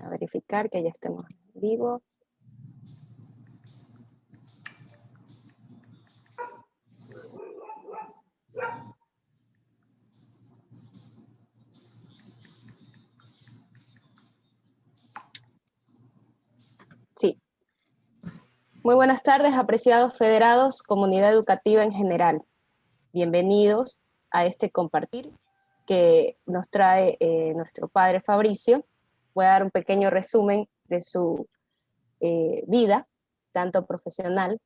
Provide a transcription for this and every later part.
a verificar que ya estemos vivos. Sí. Muy buenas tardes, apreciados federados, comunidad educativa en general. Bienvenidos a este compartir que nos trae nuestro padre Fabricio. Voy a dar un pequeño resumen de su vida, tanto profesional,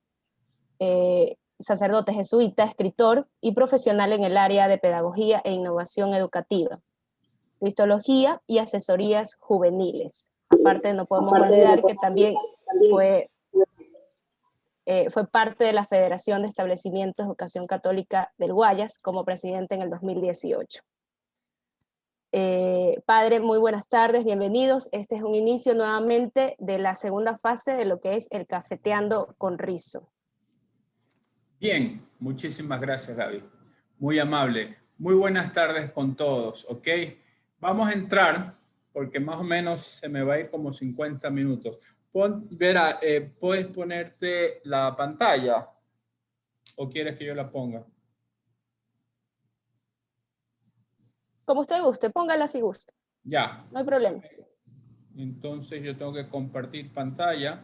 sacerdote jesuita, escritor y profesional en el área de pedagogía e innovación educativa, cristología y asesorías juveniles. Aparte, no podemos olvidar que también fue parte de la Federación de Establecimientos de Educación Católica del Guayas como presidente en el 2018. Padre, muy buenas tardes, bienvenidos. Este es un inicio nuevamente de la segunda fase de lo que es el Cafeteando con Rizo. Bien, muchísimas gracias, Gaby. Muy amable. Muy buenas tardes con todos, ¿ok? Vamos a entrar, porque más o menos se me va a ir como 50 minutos. Vera, ¿puedes ponerte la pantalla? ¿O quieres que yo la ponga? Como usted guste, póngala si gusta. Ya. No hay problema. Entonces yo tengo que compartir pantalla.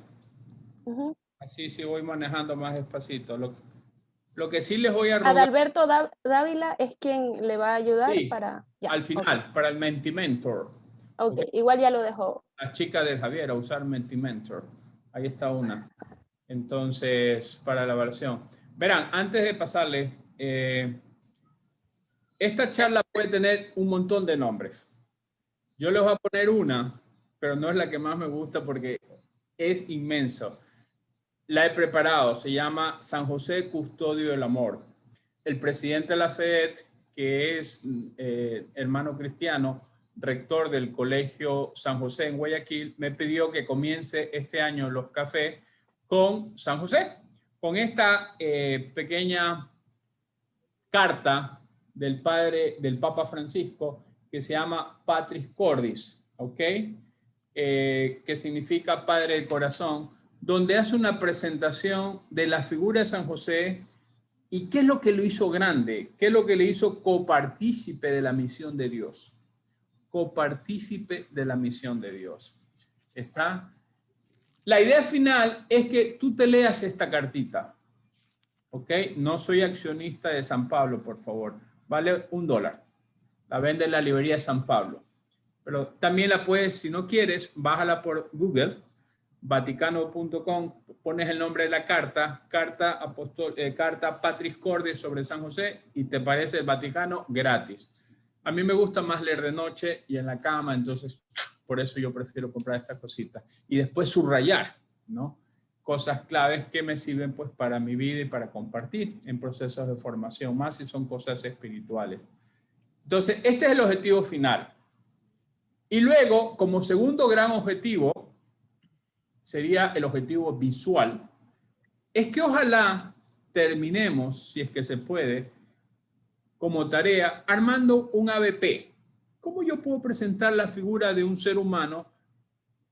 Así sí voy manejando más despacito. Lo que sí les voy a rogar... Adalberto Dávila es quien le va a ayudar sí, para... Ya, al final, okay. para el Mentimentor. Ok, igual ya lo dejó. La chica de Javier a usar Mentimentor. Ahí está una. Entonces, para la versión. Verán, antes de pasarle, esta charla puede tener un montón de nombres. Yo les voy a poner una, pero no es la que más me gusta porque es inmenso. La he preparado, se llama San José Custodio del Amor. El presidente de la FED, que es hermano cristiano, rector del Colegio San José en Guayaquil, me pidió que comience este año los cafés con San José, con esta pequeña carta del Papa Francisco que se llama Patris Cordis, ¿ok? Que significa Padre del Corazón, donde hace una presentación de la figura de San José y qué es lo que lo hizo grande, qué es lo que le hizo copartícipe de la misión de Dios. Copartícipe de la misión de Dios. ¿Está? La idea final es que tú te leas esta cartita. ¿Ok? No soy accionista de San Pablo, por favor. Vale $1. La vende en la librería de San Pablo. Pero también la puedes, si no quieres, bájala por Google, vaticano.com, pones el nombre de la carta, carta Patris Cordis sobre San José y te parece el Vaticano gratis. A mí me gusta más leer de noche y en la cama, entonces por eso yo prefiero comprar estas cositas. Y después subrayar, ¿no? Cosas claves que me sirven pues para mi vida y para compartir en procesos de formación, más si son cosas espirituales. Entonces, este es el objetivo final. Y luego, como segundo gran objetivo, sería el objetivo visual, es que ojalá terminemos, si es que se puede, como tarea, armando un ABP. ¿Cómo yo puedo presentar la figura de un ser humano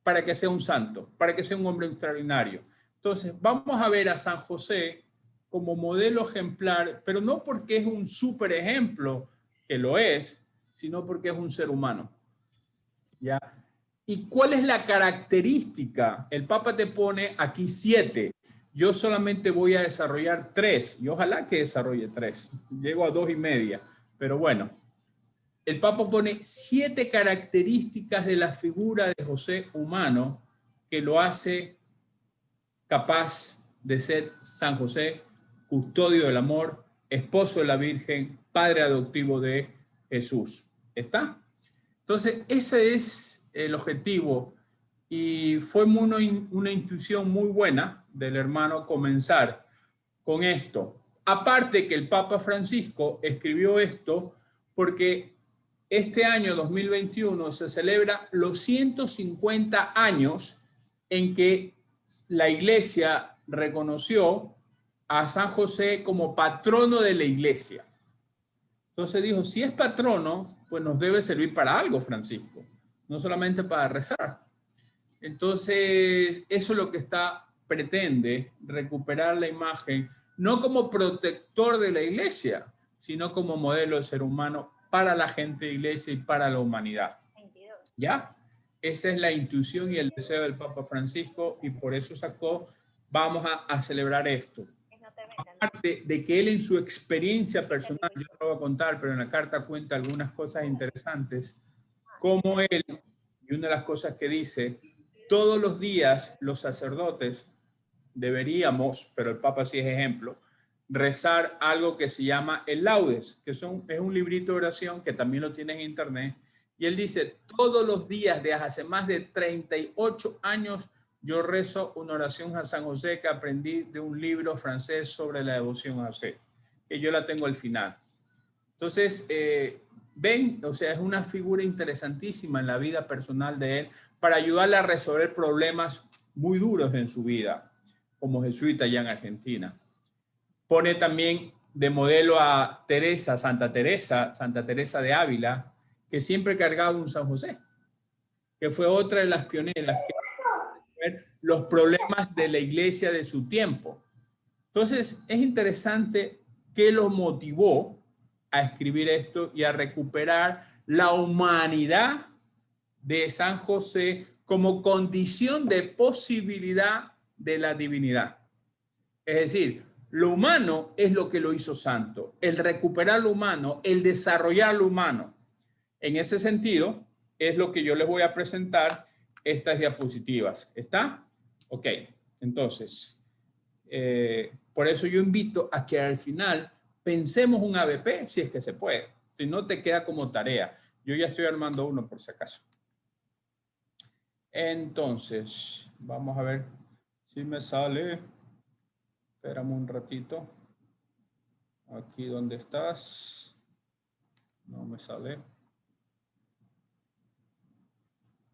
para que sea un santo, para que sea un hombre extraordinario? Entonces, vamos a ver a San José como modelo ejemplar, pero no porque es un súper ejemplo, que lo es, sino porque es un ser humano. ¿Ya? ¿Y cuál es la característica? El Papa te pone aquí 7. Yo solamente voy a desarrollar 3 y ojalá que desarrolle 3. Llego a 2,5, pero bueno. El Papa pone 7 características de la figura de José humano que lo hace capaz de ser San José, custodio del amor, esposo de la Virgen, padre adoptivo de Jesús. ¿Está? Entonces, ese es el objetivo y fue una intuición muy buena del hermano comenzar con esto. Aparte que el Papa Francisco escribió esto porque este año 2021 se celebra los 150 años en que la Iglesia reconoció a San José como patrono de la Iglesia. Entonces dijo, si es patrono, pues nos debe servir para algo, Francisco, no solamente para rezar. Entonces, eso es lo que pretende recuperar la imagen, no como protector de la iglesia, sino como modelo de ser humano para la gente de iglesia y para la humanidad. ¿Ya? Esa es la intuición y el deseo del Papa Francisco y por eso vamos a celebrar esto. Aparte de que él en su experiencia personal, yo no lo voy a contar, pero en la carta cuenta algunas cosas interesantes, como él, y una de las cosas que dice, todos los días los sacerdotes deberíamos, pero el Papa sí es ejemplo, rezar algo que se llama el Laudes, que es un librito de oración que también lo tienes en internet. Y él dice, todos los días desde hace más de 38 años yo rezo una oración a San José que aprendí de un libro francés sobre la devoción a José, que yo la tengo al final. Entonces, ven, o sea, es una figura interesantísima en la vida personal de él para ayudarle a resolver problemas muy duros en su vida, como jesuita allá en Argentina. Pone también de modelo a Santa Teresa de Ávila, que siempre cargaba un San José, que fue otra de las pioneras que ver los problemas de la iglesia de su tiempo. Entonces, es interesante qué los motivó a escribir esto y a recuperar la humanidad de San José como condición de posibilidad de la divinidad. Es decir, lo humano es lo que lo hizo santo, el recuperar lo humano, el desarrollar lo humano. En ese sentido, es lo que yo les voy a presentar estas diapositivas. ¿Está? Ok, entonces, por eso yo invito a que al final pensemos un ABP, si es que se puede. Si no, te queda como tarea. Yo ya estoy armando uno por si acaso. Entonces, vamos a ver si me sale. Espérame un ratito. Aquí donde estás. No me sale.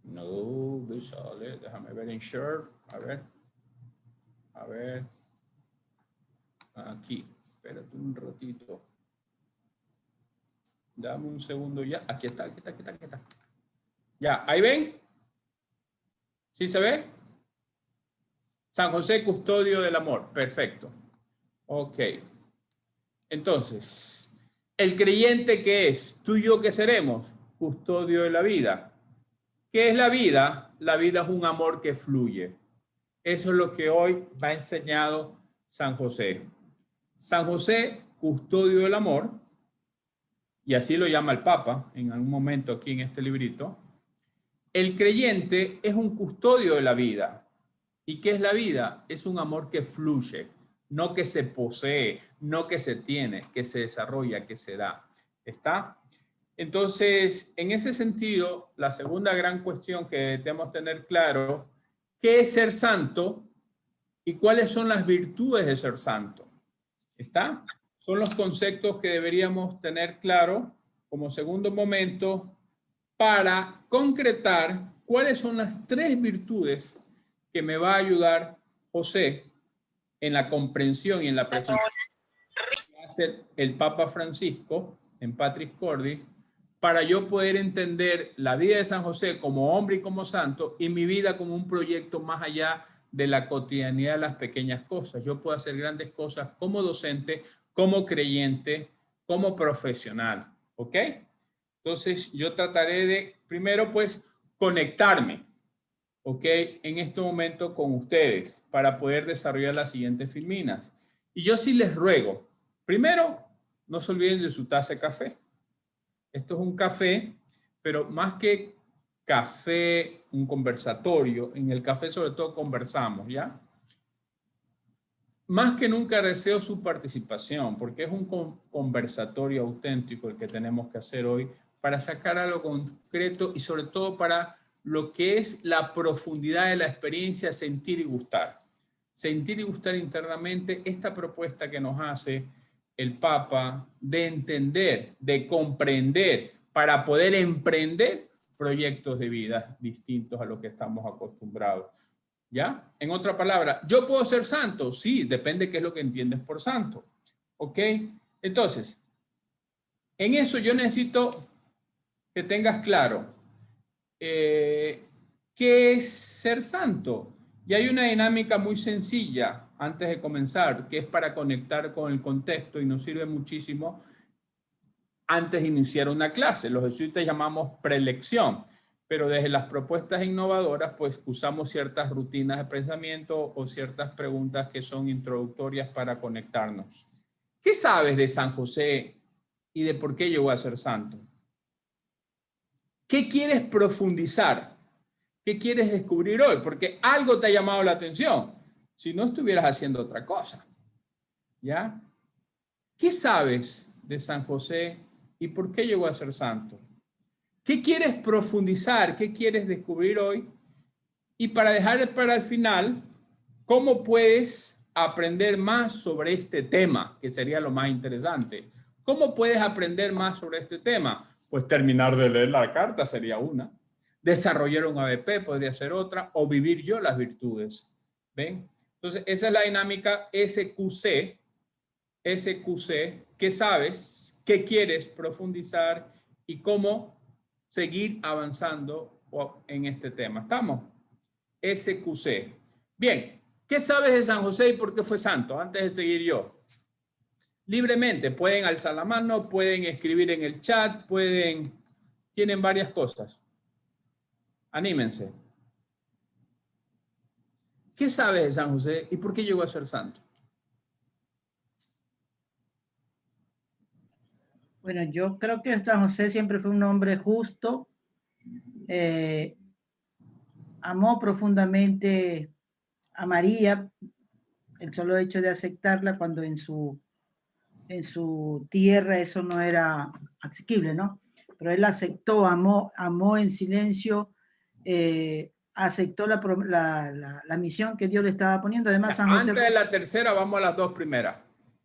No me sale. Déjame ver en Share. A ver. A ver. Aquí. Espérate un ratito. Dame un segundo ya. Aquí está, aquí está, aquí está, aquí está. Ya, ¿ahí ven? ¿Sí se ve? San José, custodio del amor. Perfecto. Ok. Entonces, ¿el creyente qué es? ¿Tú y yo qué seremos? Custodio de la vida. ¿Qué es la vida? La vida es un amor que fluye. Eso es lo que hoy va enseñado San José. San José, custodio del amor, y así lo llama el Papa en algún momento aquí en este librito. El creyente es un custodio de la vida. ¿Y qué es la vida? Es un amor que fluye, no que se posee, no que se tiene, que se desarrolla, que se da. ¿Está? Entonces, en ese sentido, la segunda gran cuestión que debemos tener claro, ¿qué es ser santo y cuáles son las virtudes de ser santo? ¿Está? Son los conceptos que deberíamos tener claro como segundo momento para concretar cuáles son las tres virtudes que me va a ayudar José en la comprensión y en la presentación que hace el Papa Francisco en Patris Cordis para yo poder entender la vida de San José como hombre y como santo y mi vida como un proyecto más allá de la cotidianidad de las pequeñas cosas. Yo puedo hacer grandes cosas como docente, como creyente, como profesional. ¿Ok? Entonces yo trataré de, primero pues, conectarme, ¿ok? En este momento con ustedes para poder desarrollar las siguientes filminas. Y yo sí les ruego, primero, no se olviden de su taza de café. Esto es un café, pero más que café, un conversatorio, en el café sobre todo conversamos, ¿ya? Más que nunca deseo su participación, porque es un conversatorio auténtico el que tenemos que hacer hoy para sacar algo concreto y sobre todo para lo que es la profundidad de la experiencia, sentir y gustar. Sentir y gustar internamente esta propuesta que nos hace el Papa de entender, de comprender, para poder emprender proyectos de vida distintos a lo que estamos acostumbrados. ¿Ya? En otra palabra, ¿yo puedo ser santo? Sí, depende de qué es lo que entiendes por santo. ¿Ok? Entonces, en eso yo necesito que tengas claro qué ¿qué es ser santo? Y hay una dinámica muy sencilla antes de comenzar, que es para conectar con el contexto y nos sirve muchísimo antes de iniciar una clase. Los jesuitas llamamos prelección, pero desde las propuestas innovadoras, pues usamos ciertas rutinas de pensamiento o ciertas preguntas que son introductorias para conectarnos. ¿Qué sabes de San José y de por qué llegó a ser santo? ¿Qué quieres profundizar? ¿Qué quieres descubrir hoy? Porque algo te ha llamado la atención. Si no estuvieras haciendo otra cosa. ¿Ya? ¿Qué sabes de San José y por qué llegó a ser santo? ¿Qué quieres profundizar? ¿Qué quieres descubrir hoy? Y para dejar para el final, ¿cómo puedes aprender más sobre este tema? Que sería lo más interesante. ¿Cómo puedes aprender más sobre este tema? Pues terminar de leer la carta sería una. Desarrollar un ABP podría ser otra. O vivir yo las virtudes. ¿Ven? Entonces, esa es la dinámica SQC. SQC, ¿qué sabes? ¿Qué quieres profundizar? Y cómo seguir avanzando en este tema. ¿Estamos? SQC. Bien, ¿qué sabes de San José y por qué fue santo? Antes de seguir yo. Libremente, pueden alzar la mano, pueden escribir en el chat, tienen varias cosas. Anímense. ¿Qué sabes de San José y por qué llegó a ser santo? Bueno, yo creo que San José siempre fue un hombre justo, amó profundamente a María, el solo hecho de aceptarla cuando en su tierra eso no era asequible, ¿no? Pero él aceptó, amó en silencio, aceptó la misión que Dios le estaba poniendo. Además, San José, antes de la tercera, vamos a las dos primeras.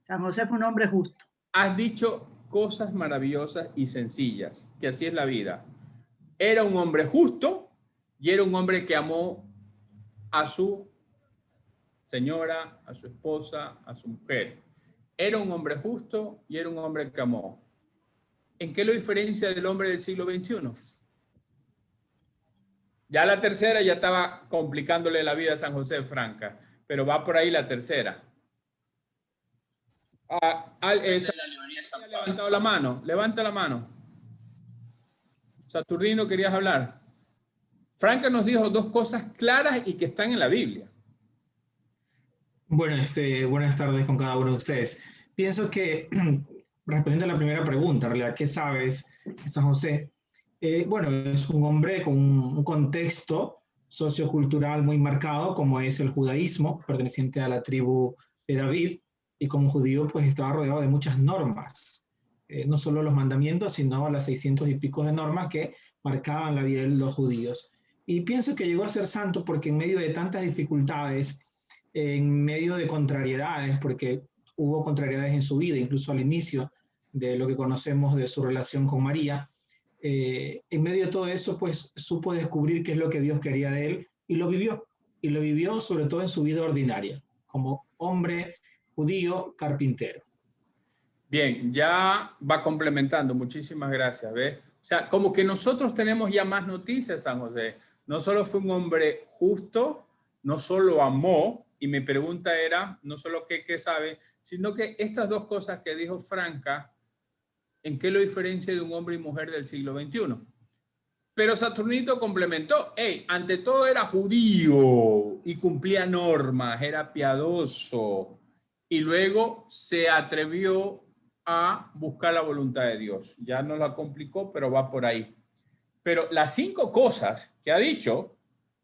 San José fue un hombre justo. Has dicho cosas maravillosas y sencillas, que así es la vida. Era un hombre justo y era un hombre que amó a su señora, a su esposa, a su mujer. Era un hombre justo y era un hombre que amó. ¿En qué lo diferencia del hombre del siglo XXI? Ya la tercera ya estaba complicándole la vida a San José de Franca, pero va por ahí la tercera. Ha levantado la mano. Levanta la mano. Saturnino, querías hablar. Franca nos dijo dos cosas claras y que están en la Biblia. Bueno, buenas tardes con cada uno de ustedes. Pienso que, respondiendo a la primera pregunta, en realidad, ¿qué sabes de San José? Bueno, es un hombre con un contexto sociocultural muy marcado, como es el judaísmo, perteneciente a la tribu de David, y como judío, pues estaba rodeado de muchas normas, no solo los mandamientos, sino las 600 y pico de normas que marcaban la vida de los judíos. Y pienso que llegó a ser santo porque en medio de tantas dificultades, en medio de contrariedades, porque hubo contrariedades en su vida, incluso al inicio de lo que conocemos de su relación con María, en medio de todo eso, pues supo descubrir qué es lo que Dios quería de él y lo vivió sobre todo en su vida ordinaria, como hombre judío carpintero. Bien, ya va complementando, muchísimas gracias, ¿ves? O sea, como que nosotros tenemos ya más noticias, San José. No solo fue un hombre justo, no solo amó, y mi pregunta era, no solo qué sabe, sino que estas dos cosas que dijo Franca, ¿en qué lo diferencia de un hombre y mujer del siglo XXI? Pero Saturnito complementó, hey, ante todo era judío y cumplía normas, era piadoso, y luego se atrevió a buscar la voluntad de Dios. Ya no la complicó, pero va por ahí. Pero las 5 cosas que ha dicho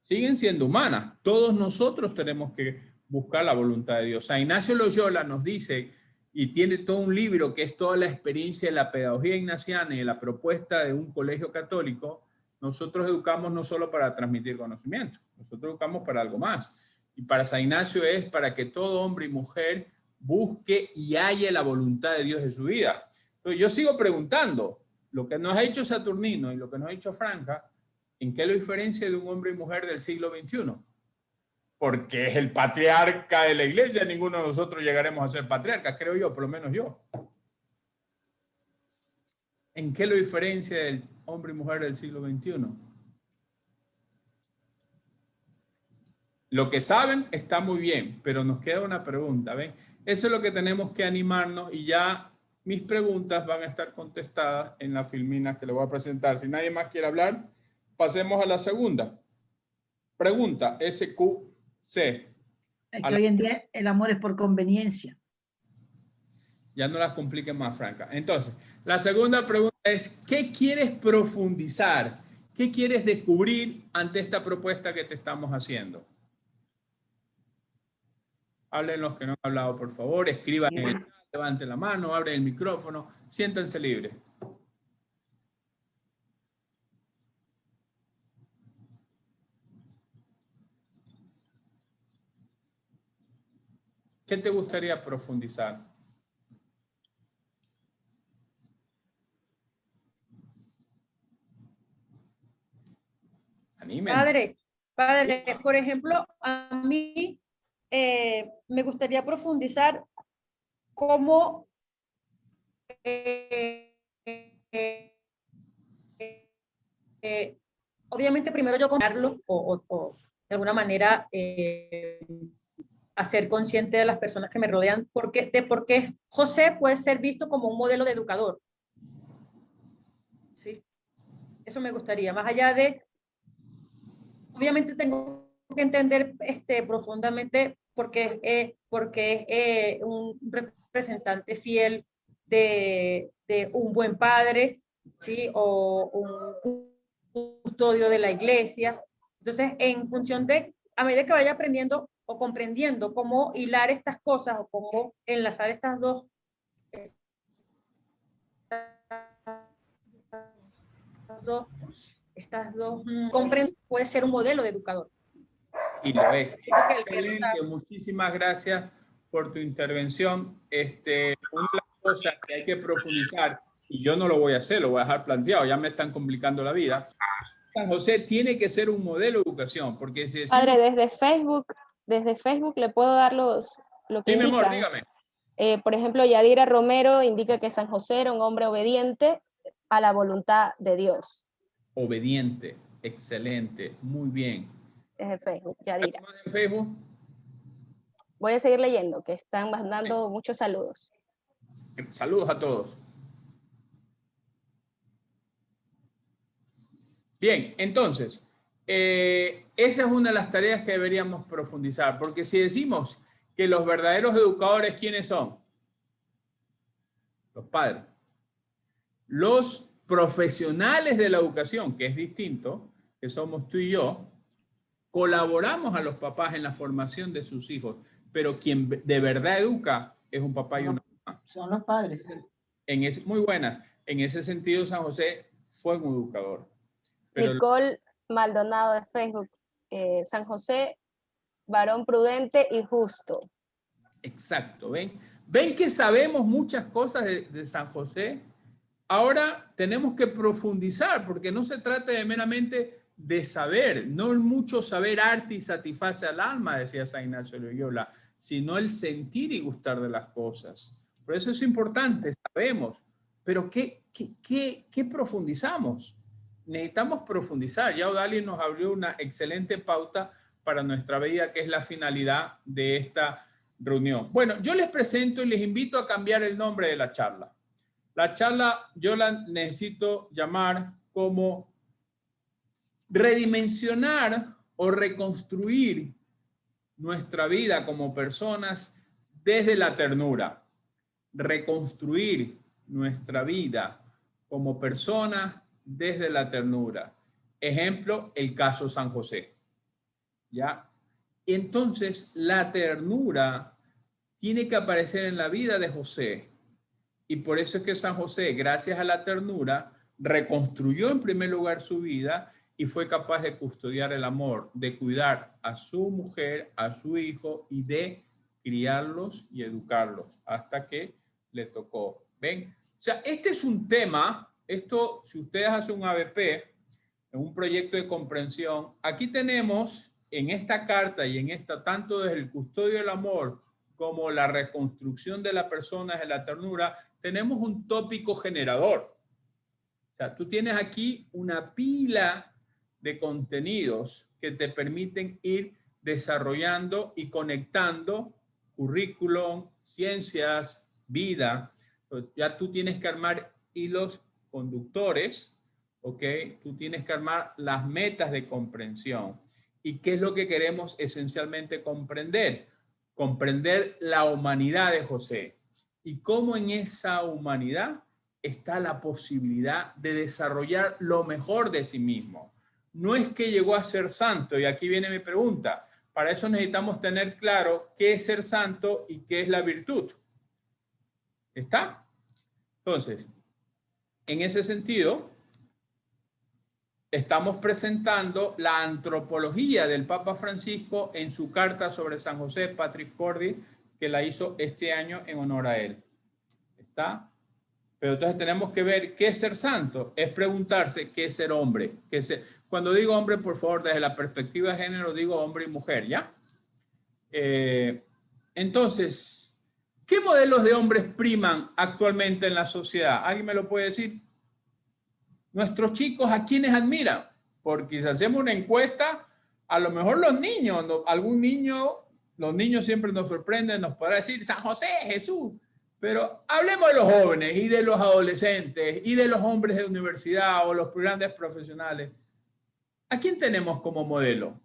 siguen siendo humanas. Todos nosotros tenemos que buscar la voluntad de Dios. San Ignacio Loyola nos dice, y tiene todo un libro que es toda la experiencia de la pedagogía ignaciana y de la propuesta de un colegio católico. Nosotros educamos no solo para transmitir conocimiento, nosotros educamos para algo más. Y para San Ignacio es para que todo hombre y mujer busque y halle la voluntad de Dios en su vida. Entonces yo sigo preguntando, lo que nos ha hecho Saturnino y lo que nos ha hecho Franca, ¿en qué lo diferencia de un hombre y mujer del siglo XXI? Porque es el patriarca de la iglesia, ninguno de nosotros llegaremos a ser patriarcas, creo yo, por lo menos yo. ¿En qué lo diferencia del hombre y mujer del siglo XXI? Lo que saben está muy bien, pero nos queda una pregunta, ¿ven? Eso es lo que tenemos que animarnos y ya mis preguntas van a estar contestadas en la filmina que le voy a presentar. Si nadie más quiere hablar, pasemos a la segunda. Pregunta SQC. Es que hoy en día el amor es por conveniencia. Ya no las compliquen más, Franca. Entonces, la segunda pregunta es, ¿qué quieres profundizar? ¿Qué quieres descubrir ante esta propuesta que te estamos haciendo? Hablen los que no han hablado, por favor. Escriban en el chat, levanten la mano, abren el micrófono. Siéntanse libres. ¿Qué te gustaría profundizar? Anímense. Padre, por ejemplo, a mí me gustaría profundizar cómo obviamente primero yo comprarlo o de alguna manera hacer consciente de las personas que me rodean por qué José puede ser visto como un modelo de educador. ¿Sí? Eso me gustaría, más allá de, obviamente tengo que entender profundamente porque es un representante fiel de un buen padre, ¿sí? O un custodio de la iglesia. Entonces, en función de, a medida que vaya aprendiendo o comprendiendo cómo hilar estas cosas o cómo enlazar estas dos comprenden, puede ser un modelo de educador. Y lo es. Excelente, muchísimas gracias por tu intervención. Una de las cosas que hay que profundizar, y yo no lo voy a hacer, lo voy a dejar planteado, ya me están complicando la vida. San José tiene que ser un modelo de educación, porque si decimos... Padre, desde Facebook le puedo dar lo que Sí, mi amor, indican. dígame. Por ejemplo, Yadira Romero indica que San José era un hombre obediente a la voluntad de Dios. Obediente, excelente, muy bien. Desde Facebook, Yadira. ¿Más en Facebook? Voy a seguir leyendo, que están mandando muchos saludos. Saludos a todos. Bien, entonces, esa es una de las tareas que deberíamos profundizar, porque si decimos que los verdaderos educadores, ¿quiénes son? Los padres. Los profesionales de la educación, que es distinto, que somos tú y yo, colaboramos a los papás en la formación de sus hijos, pero quien de verdad educa es un papá y una mamá. Son los padres. Muy buenas. En ese sentido, San José fue un educador. Pero Nicole Maldonado de Facebook, San José, varón prudente y justo. Exacto, ¿ven? ¿Ven que sabemos muchas cosas de San José? Ahora tenemos que profundizar, porque no se trata de meramente de saber, no mucho saber arte y satisface al alma, decía San Ignacio de Loyola, sino el sentir y gustar de las cosas. Por eso es importante, sabemos, pero ¿qué profundizamos? Necesitamos profundizar. Ya Odalis nos abrió una excelente pauta para nuestra vida, que es la finalidad de esta reunión. Bueno, yo les presento y les invito a cambiar el nombre de la charla. La charla yo la necesito llamar como redimensionar o reconstruir nuestra vida como personas desde la ternura. Reconstruir nuestra vida como personas desde la ternura. Ejemplo, el caso San José. ¿Ya? Entonces, la ternura tiene que aparecer en la vida de José. Y por eso es que San José, gracias a la ternura, reconstruyó en primer lugar su vida y fue capaz de custodiar el amor, de cuidar a su mujer, a su hijo y de criarlos y educarlos hasta que le tocó. ¿Ven? O sea, este es un tema, esto, si ustedes hacen un ABP, en un proyecto de comprensión, aquí tenemos en esta carta y en esta, tanto desde el custodio del amor como la reconstrucción de la persona desde la ternura, tenemos un tópico generador. O sea, tú tienes aquí una pila de contenidos que te permiten ir desarrollando y conectando currículum, ciencias, vida. Ya tú tienes que armar hilos conductores, ¿ok? Tú tienes que armar las metas de comprensión. ¿Y qué es lo que queremos esencialmente comprender? Comprender la humanidad de José y cómo en esa humanidad está la posibilidad de desarrollar lo mejor de sí mismo. No es que llegó a ser santo, y aquí viene mi pregunta. Para eso necesitamos tener claro qué es ser santo y qué es la virtud. ¿Está? Entonces, en ese sentido, estamos presentando la antropología del Papa Francisco en su carta sobre San José Patrick Cordy, que la hizo este año en honor a él. ¿Está? Pero entonces tenemos que ver qué es ser santo. Es preguntarse qué es ser hombre. Cuando digo hombre, por favor, desde la perspectiva de género, digo hombre y mujer, ¿ya? Entonces, ¿qué modelos de hombres priman actualmente en la sociedad? ¿Alguien me lo puede decir? Nuestros chicos, ¿a quiénes admiran? Porque si hacemos una encuesta, a lo mejor los niños, algún niño, los niños siempre nos sorprenden, nos podrá decir San José, Jesús. Pero hablemos de los jóvenes y de los adolescentes y de los hombres de universidad o los grandes profesionales. ¿A quién tenemos como modelo?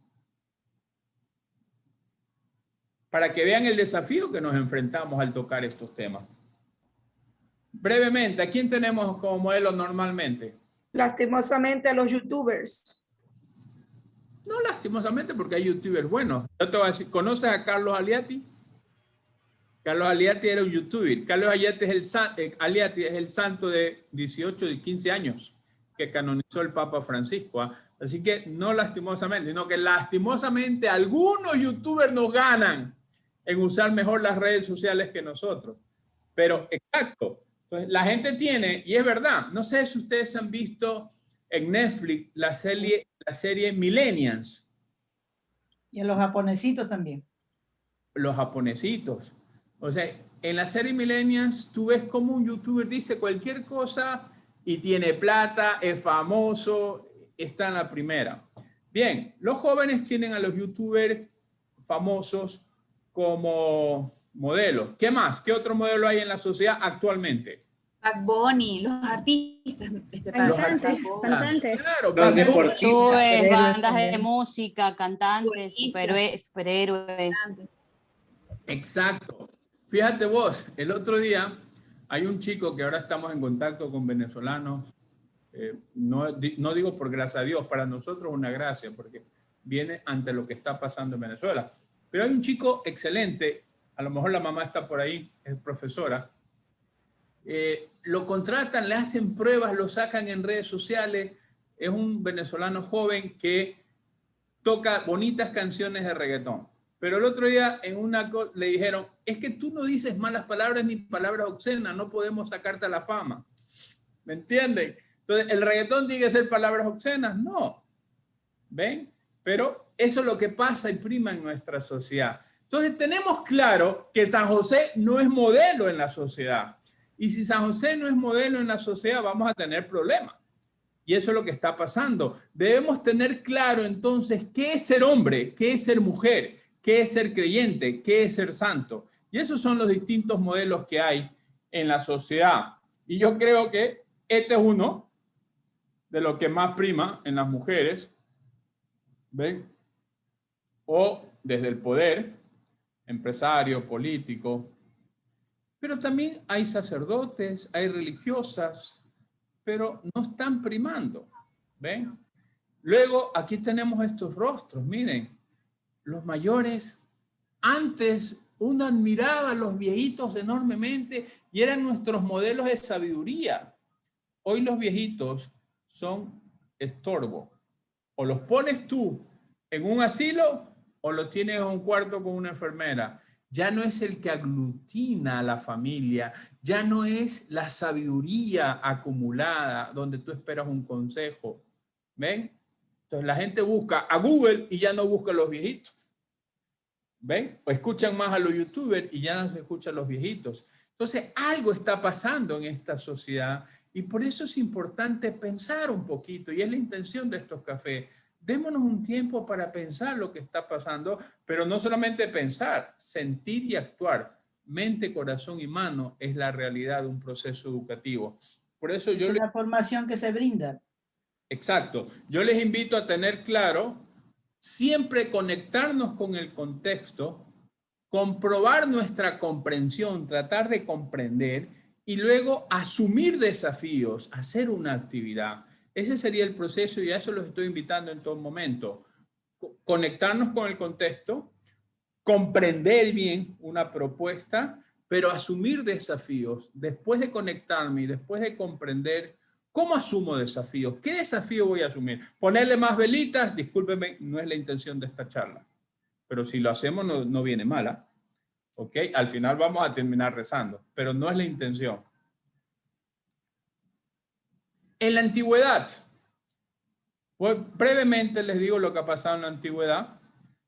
Para que vean el desafío que nos enfrentamos al tocar estos temas. Brevemente, ¿a quién tenemos como modelo normalmente? Lastimosamente a los youtubers. No lastimosamente, porque hay youtubers buenos. Yo te voy a decir, ¿conoces a Carlos Aliati? Carlos Aliati era un youtuber. Carlos Aliati es el santo de 18 y 15 años que canonizó el Papa Francisco. ¿Ah? Así que no lastimosamente, sino que lastimosamente algunos youtubers nos ganan en usar mejor las redes sociales que nosotros. Pero exacto. Entonces, la gente tiene, y es verdad, no sé si ustedes han visto en Netflix la serie Millennials. Y a los japonesitos también. Los japonesitos. O sea, en la serie Millennials tú ves como un youtuber dice cualquier cosa y tiene plata, es famoso, está en la primera. Bien, los jóvenes tienen a los youtubers famosos como modelo. ¿Qué más? ¿Qué otro modelo hay en la sociedad actualmente? Bad Bunny, los artistas. Cantantes. Claro, Los deportistas. Youtubers, bandas de música, cantantes, superhéroes. Exacto. Fíjate vos, el otro día hay un chico que ahora estamos en contacto con venezolanos. No digo por gracia a Dios, para nosotros es una gracia, porque viene ante lo que está pasando en Venezuela. Pero hay un chico excelente, a lo mejor la mamá está por ahí, es profesora. Lo contratan, le hacen pruebas, lo sacan en redes sociales. Es un venezolano joven que toca bonitas canciones de reggaetón. Pero el otro día en una le dijeron, es que tú no dices malas palabras ni palabras obscenas, no podemos sacarte a la fama. ¿Me entienden? Entonces, ¿el reggaetón tiene que ser palabras obscenas? No. ¿Ven? Pero eso es lo que pasa y prima en nuestra sociedad. Entonces, tenemos claro que San José no es modelo en la sociedad. Y si San José no es modelo en la sociedad, vamos a tener problemas. Y eso es lo que está pasando. Debemos tener claro entonces qué es ser hombre, qué es ser mujer, qué es ser creyente, qué es ser santo. Y esos son los distintos modelos que hay en la sociedad. Y yo creo que este es uno de los que más prima en las mujeres. ¿Ven? O desde el poder, empresario, político. Pero también hay sacerdotes, hay religiosas, pero no están primando. ¿Ven? Luego aquí tenemos estos rostros, miren. Los mayores, antes uno admiraba a los viejitos enormemente y eran nuestros modelos de sabiduría. Hoy los viejitos son estorbo. O los pones tú en un asilo o los tienes en un cuarto con una enfermera. Ya no es el que aglutina a la familia, ya no es la sabiduría acumulada donde tú esperas un consejo. ¿Ven? Entonces la gente busca a Google y ya no busca a los viejitos. ¿Ven? O escuchan más a los youtubers y ya no se escuchan a los viejitos. Entonces algo está pasando en esta sociedad y por eso es importante pensar un poquito, y es la intención de estos cafés, Démonos un tiempo para pensar lo que está pasando, pero no solamente pensar, sentir y actuar. Mente, corazón y mano es la realidad de un proceso educativo. Por eso yo... Es la formación que se brinda. Exacto. Yo les invito a tener claro, siempre conectarnos con el contexto, comprobar nuestra comprensión, tratar de comprender y luego asumir desafíos, hacer una actividad. Ese sería el proceso y a eso los estoy invitando en todo momento. Conectarnos con el contexto, comprender bien una propuesta, pero asumir desafíos. Después de conectarme y después de comprender, ¿cómo asumo desafíos? ¿Qué desafío voy a asumir? ¿Ponerle más velitas? Discúlpeme, no es la intención de esta charla. Pero si lo hacemos no viene mala. ¿Ok? Al final vamos a terminar rezando, pero no es la intención. En la antigüedad, pues brevemente les digo lo que ha pasado en la antigüedad.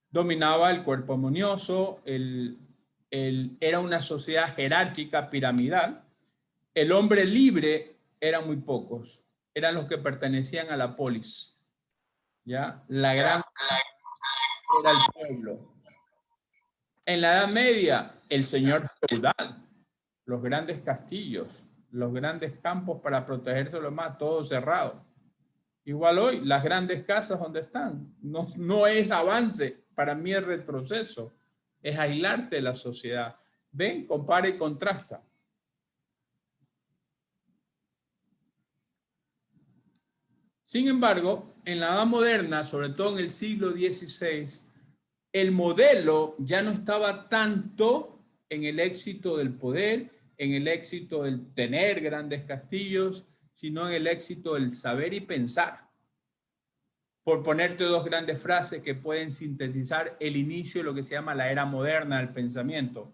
Dominaba el cuerpo armonioso, era una sociedad jerárquica, piramidal. El hombre libre eran muy pocos, eran los que pertenecían a la polis. ¿Ya? La gran era el pueblo. En la Edad Media, el señor feudal, los grandes castillos, los grandes campos para protegerse de lo más, todo cerrado. Igual hoy, las grandes casas, ¿dónde están? No es avance, para mí es retroceso, es aislarte de la sociedad. Ven, compara y contrasta. Sin embargo, en la Edad Moderna, sobre todo en el siglo XVI, el modelo ya no estaba tanto en el éxito del poder, en el éxito del tener grandes castillos, sino en el éxito del saber y pensar. Por ponerte dos grandes frases que pueden sintetizar el inicio de lo que se llama la era moderna del pensamiento.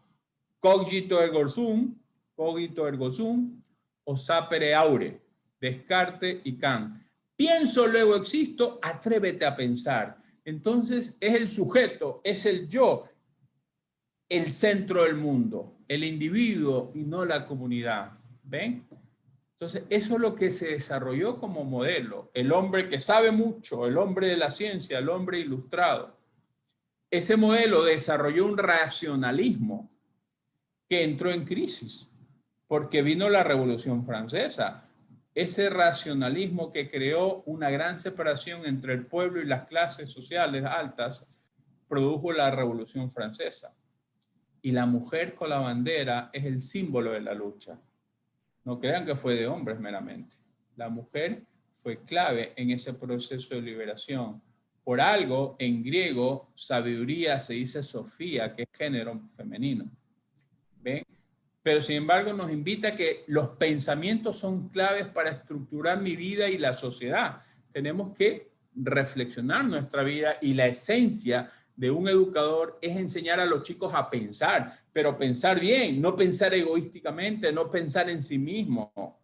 Cogito ergo sum, o sapere aure, Descartes y Kant. Pienso, luego existo, atrévete a pensar. Entonces es el sujeto, es el yo, el centro del mundo, el individuo y no la comunidad. ¿Ven? Entonces eso es lo que se desarrolló como modelo. El hombre que sabe mucho, el hombre de la ciencia, el hombre ilustrado. Ese modelo desarrolló un racionalismo que entró en crisis porque vino la Revolución Francesa. Ese racionalismo que creó una gran separación entre el pueblo y las clases sociales altas produjo la Revolución Francesa. Y la mujer con la bandera es el símbolo de la lucha. No crean que fue de hombres meramente. La mujer fue clave en ese proceso de liberación. Por algo, en griego, sabiduría se dice Sofía, que es género femenino. ¿Ven? Pero sin embargo nos invita a que los pensamientos son claves para estructurar mi vida y la sociedad. Tenemos que reflexionar nuestra vida y la esencia de un educador es enseñar a los chicos a pensar, pero pensar bien, no pensar egoísticamente, no pensar en sí mismo.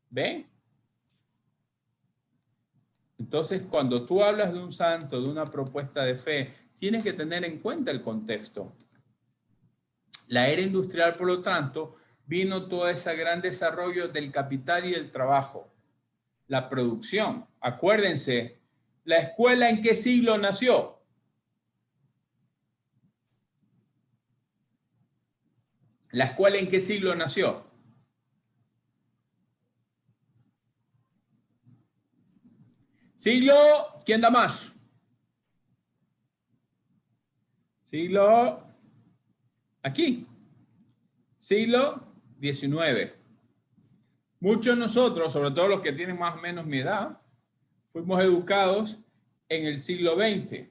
¿Ven? Entonces, cuando tú hablas de un santo, de una propuesta de fe, tienes que tener en cuenta el contexto. La era industrial, por lo tanto, vino todo ese gran desarrollo del capital y el trabajo. La producción. Acuérdense, ¿la escuela en qué siglo nació? ¿La escuela en qué siglo nació? Siglo, ¿quién da más? Siglo, aquí. Siglo XIX. Muchos de nosotros, sobre todo los que tienen más o menos mi edad, fuimos educados en el siglo XX.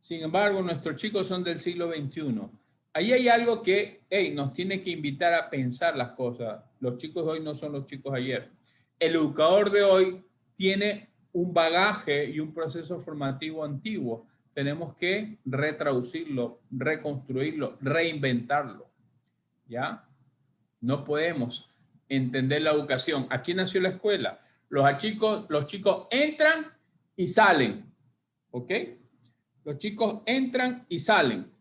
Sin embargo, nuestros chicos son del siglo XXI. Ahí hay algo que nos tiene que invitar a pensar las cosas. Los chicos de hoy no son los chicos de ayer. El educador de hoy tiene un bagaje y un proceso formativo antiguo. Tenemos que retraducirlo, reconstruirlo, reinventarlo. ¿Ya? No podemos entender la educación. Aquí nació la escuela. Los chicos entran y salen. ¿Ok? Los chicos entran y salen.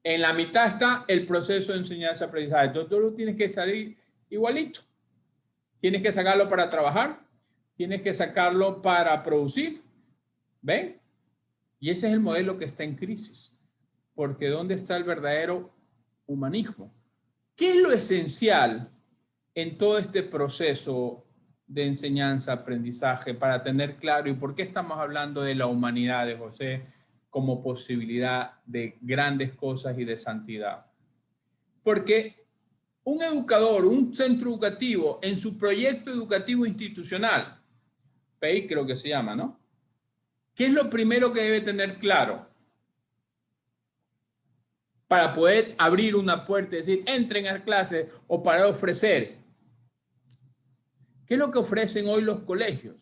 En la mitad está el proceso de enseñanza-aprendizaje. Entonces tú tienes que salir igualito. Tienes que sacarlo para trabajar. Tienes que sacarlo para producir. ¿Ven? Y ese es el modelo que está en crisis. Porque ¿dónde está el verdadero humanismo? ¿Qué es lo esencial en todo este proceso de enseñanza, aprendizaje, para tener claro y por qué estamos hablando de la humanidad de José como posibilidad de grandes cosas y de santidad? Porque un educador, un centro educativo, en su proyecto educativo institucional, PEI creo que se llama, ¿no? ¿Qué es lo primero que debe tener claro? Para poder abrir una puerta y decir, entren a clase, o para ofrecer. ¿Qué es lo que ofrecen hoy los colegios?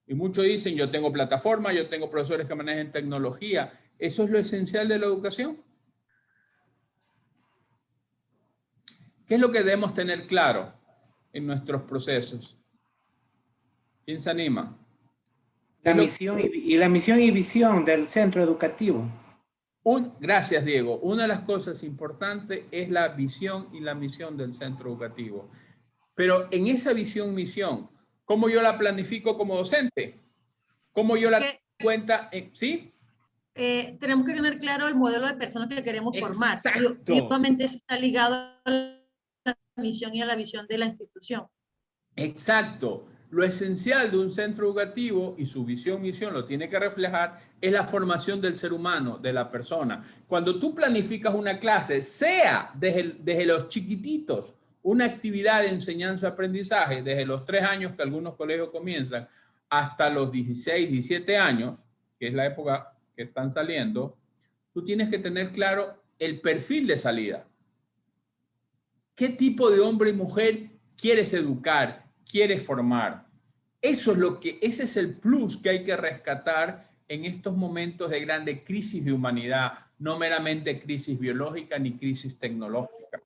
Y muchos dicen, yo tengo plataforma, yo tengo profesores que manejan tecnología. ¿Eso es lo esencial de la educación? ¿Qué es lo que debemos tener claro en nuestros procesos? ¿Quién se anima? La misión y la misión y visión del centro educativo. Gracias, Diego. Una de las cosas importantes es la visión y la misión del centro educativo. Pero en esa visión y misión, ¿cómo yo la planifico como docente? ¿Cómo yo la tengo en cuenta? ¿Sí? Tenemos que tener claro el modelo de personas que queremos formar. Exacto. Y obviamente eso está ligado a la misión y a la visión de la institución. Exacto. Lo esencial de un centro educativo y su visión, misión, lo tiene que reflejar, es la formación del ser humano, de la persona. Cuando tú planificas una clase, sea desde los chiquititos, una actividad de enseñanza-aprendizaje, desde los 3 años que algunos colegios comienzan, hasta los 16, 17 años, que es la época que están saliendo, tú tienes que tener claro el perfil de salida. ¿Qué tipo de hombre y mujer quieres educar, quieres formar? Ese es el plus que hay que rescatar en estos momentos de grande crisis de humanidad, no meramente crisis biológica ni crisis tecnológica.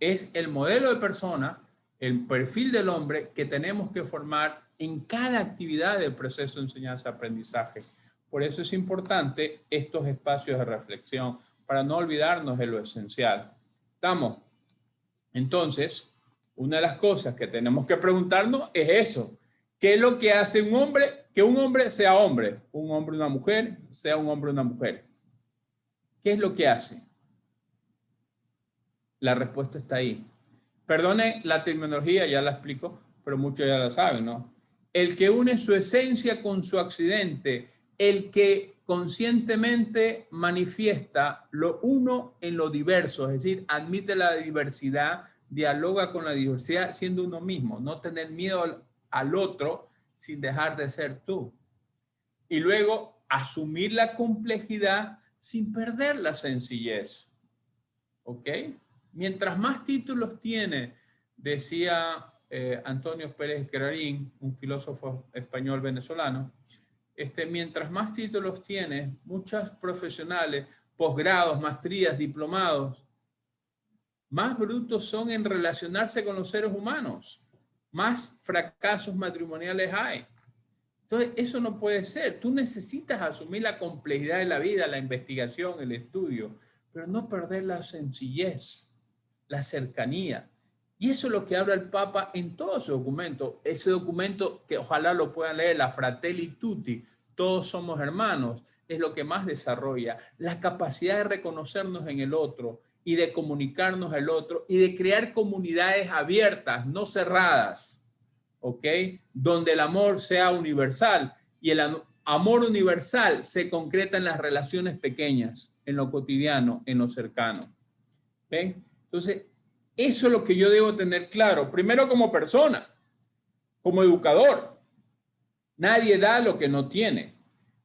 Es el modelo de persona, el perfil del hombre que tenemos que formar en cada actividad del proceso de enseñanza-aprendizaje. Por eso es importante estos espacios de reflexión, para no olvidarnos de lo esencial. ¿Estamos? Entonces, una de las cosas que tenemos que preguntarnos es eso. ¿Qué es lo que hace un hombre? Que un hombre sea hombre. Un hombre, una mujer, sea un hombre, una mujer. ¿Qué es lo que hace? La respuesta está ahí. Perdone la terminología, ya la explico, pero muchos ya la saben, ¿no? El que une su esencia con su accidente, el que conscientemente manifiesta lo uno en lo diverso, es decir, admite la diversidad, dialoga con la diversidad siendo uno mismo, no tener miedo al otro sin dejar de ser tú. Y luego asumir la complejidad sin perder la sencillez. ¿Ok? Mientras más títulos tiene, decía Antonio Pérez Querarín, un filósofo español venezolano, mientras más títulos tiene, muchos profesionales, posgrados, maestrías, diplomados, más brutos son en relacionarse con los seres humanos, más fracasos matrimoniales hay. Entonces, eso no puede ser. Tú necesitas asumir la complejidad de la vida, la investigación, el estudio, pero no perder la sencillez, la cercanía. Y eso es lo que habla el Papa en todo su documento. Ese documento que ojalá lo puedan leer, la Fratelli Tutti, todos somos hermanos, es lo que más desarrolla la capacidad de reconocernos en el otro y de comunicarnos al otro y de crear comunidades abiertas, no cerradas, ¿ok? Donde el amor sea universal y el amor universal se concreta en las relaciones pequeñas, en lo cotidiano, en lo cercano. ¿Ven? Entonces, eso es lo que yo debo tener claro, primero como persona, como educador. Nadie da lo que no tiene.